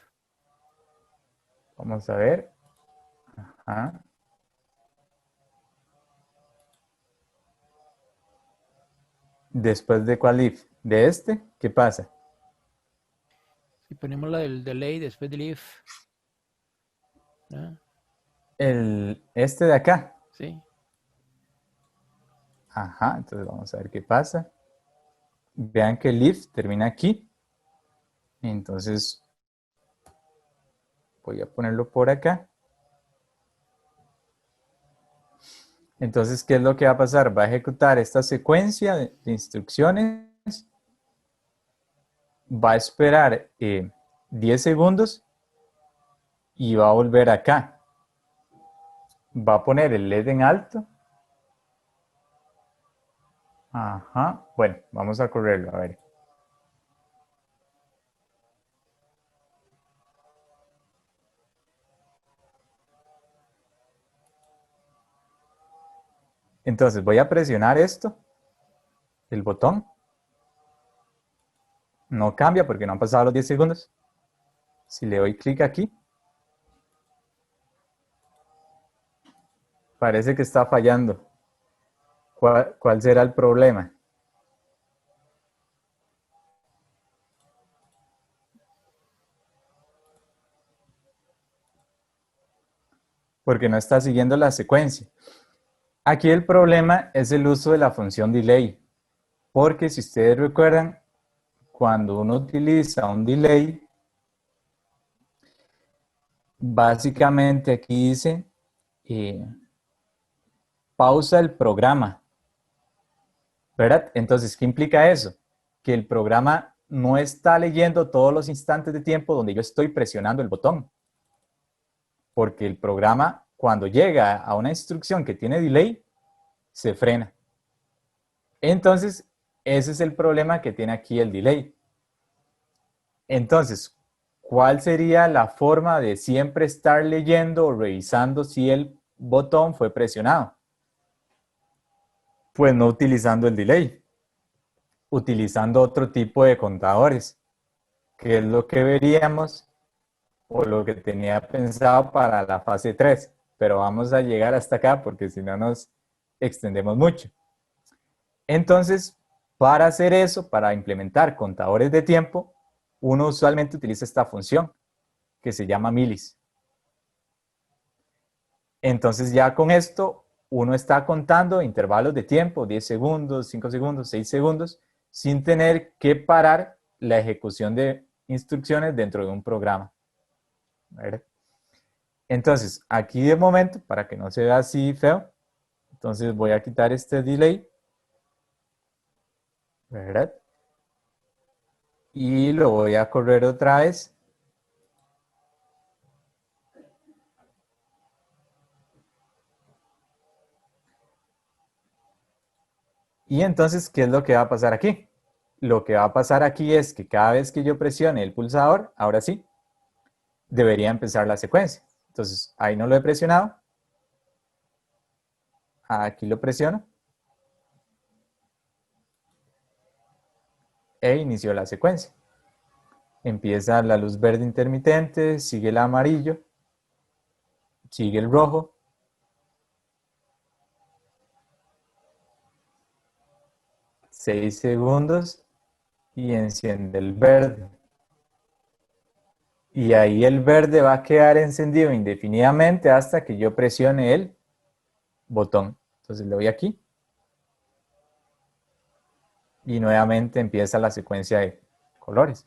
Vamos a ver. Ajá. ¿Después de cuál if? ¿De este? ¿Qué pasa? Si ponemos la del delay después del if. ¿No? Este de acá. Sí. Ajá, entonces vamos a ver qué pasa. Vean que el if termina aquí. Entonces voy a ponerlo por acá. Entonces, ¿qué es lo que va a pasar? Va a ejecutar esta secuencia de instrucciones. Va a esperar 10 segundos y va a volver acá. Va a poner el LED en alto. Ajá. Bueno, vamos a correrlo, a ver. Entonces voy a presionar esto, el botón. No cambia porque no han pasado los 10 segundos. Si le doy clic aquí, parece que está fallando. ¿Cuál será el problema? porque no está siguiendo la secuencia. Aquí el problema es el uso de la función delay, porque si ustedes recuerdan, cuando uno utiliza un delay, básicamente aquí dice pausa el programa, ¿verdad? Entonces, ¿qué implica eso? Que el programa no está leyendo todos los instantes de tiempo donde yo estoy presionando el botón, porque el programa, cuando llega a una instrucción que tiene delay, se frena. Entonces, ese es el problema que tiene aquí el delay. Entonces, ¿cuál sería la forma de siempre estar leyendo o revisando si el botón fue presionado? Pues no utilizando el delay, utilizando otro tipo de contadores, que es lo que veríamos o lo que tenía pensado para la fase 3. Pero vamos a llegar hasta acá porque si no nos extendemos mucho. Entonces, para hacer eso, para implementar contadores de tiempo, uno usualmente utiliza esta función que se llama milis. Entonces ya con esto uno está contando intervalos de tiempo, 10 segundos, 5 segundos, 6 segundos, sin tener que parar la ejecución de instrucciones dentro de un programa. ¿Verdad? Entonces, aquí de momento, para que no se vea así feo, entonces voy a quitar este delay, ¿verdad? Y lo voy a correr otra vez. Y entonces, ¿qué es lo que va a pasar aquí? Lo que va a pasar aquí es que cada vez que yo presione el pulsador, ahora sí, debería empezar la secuencia. Entonces, ahí no lo he presionado. Aquí lo presiono. E inició la secuencia. Empieza la luz verde intermitente, sigue el amarillo, sigue el rojo. Seis segundos y enciende el verde. Y ahí el verde va a quedar encendido indefinidamente hasta que yo presione el botón. Entonces le doy aquí. Y nuevamente empieza la secuencia de colores.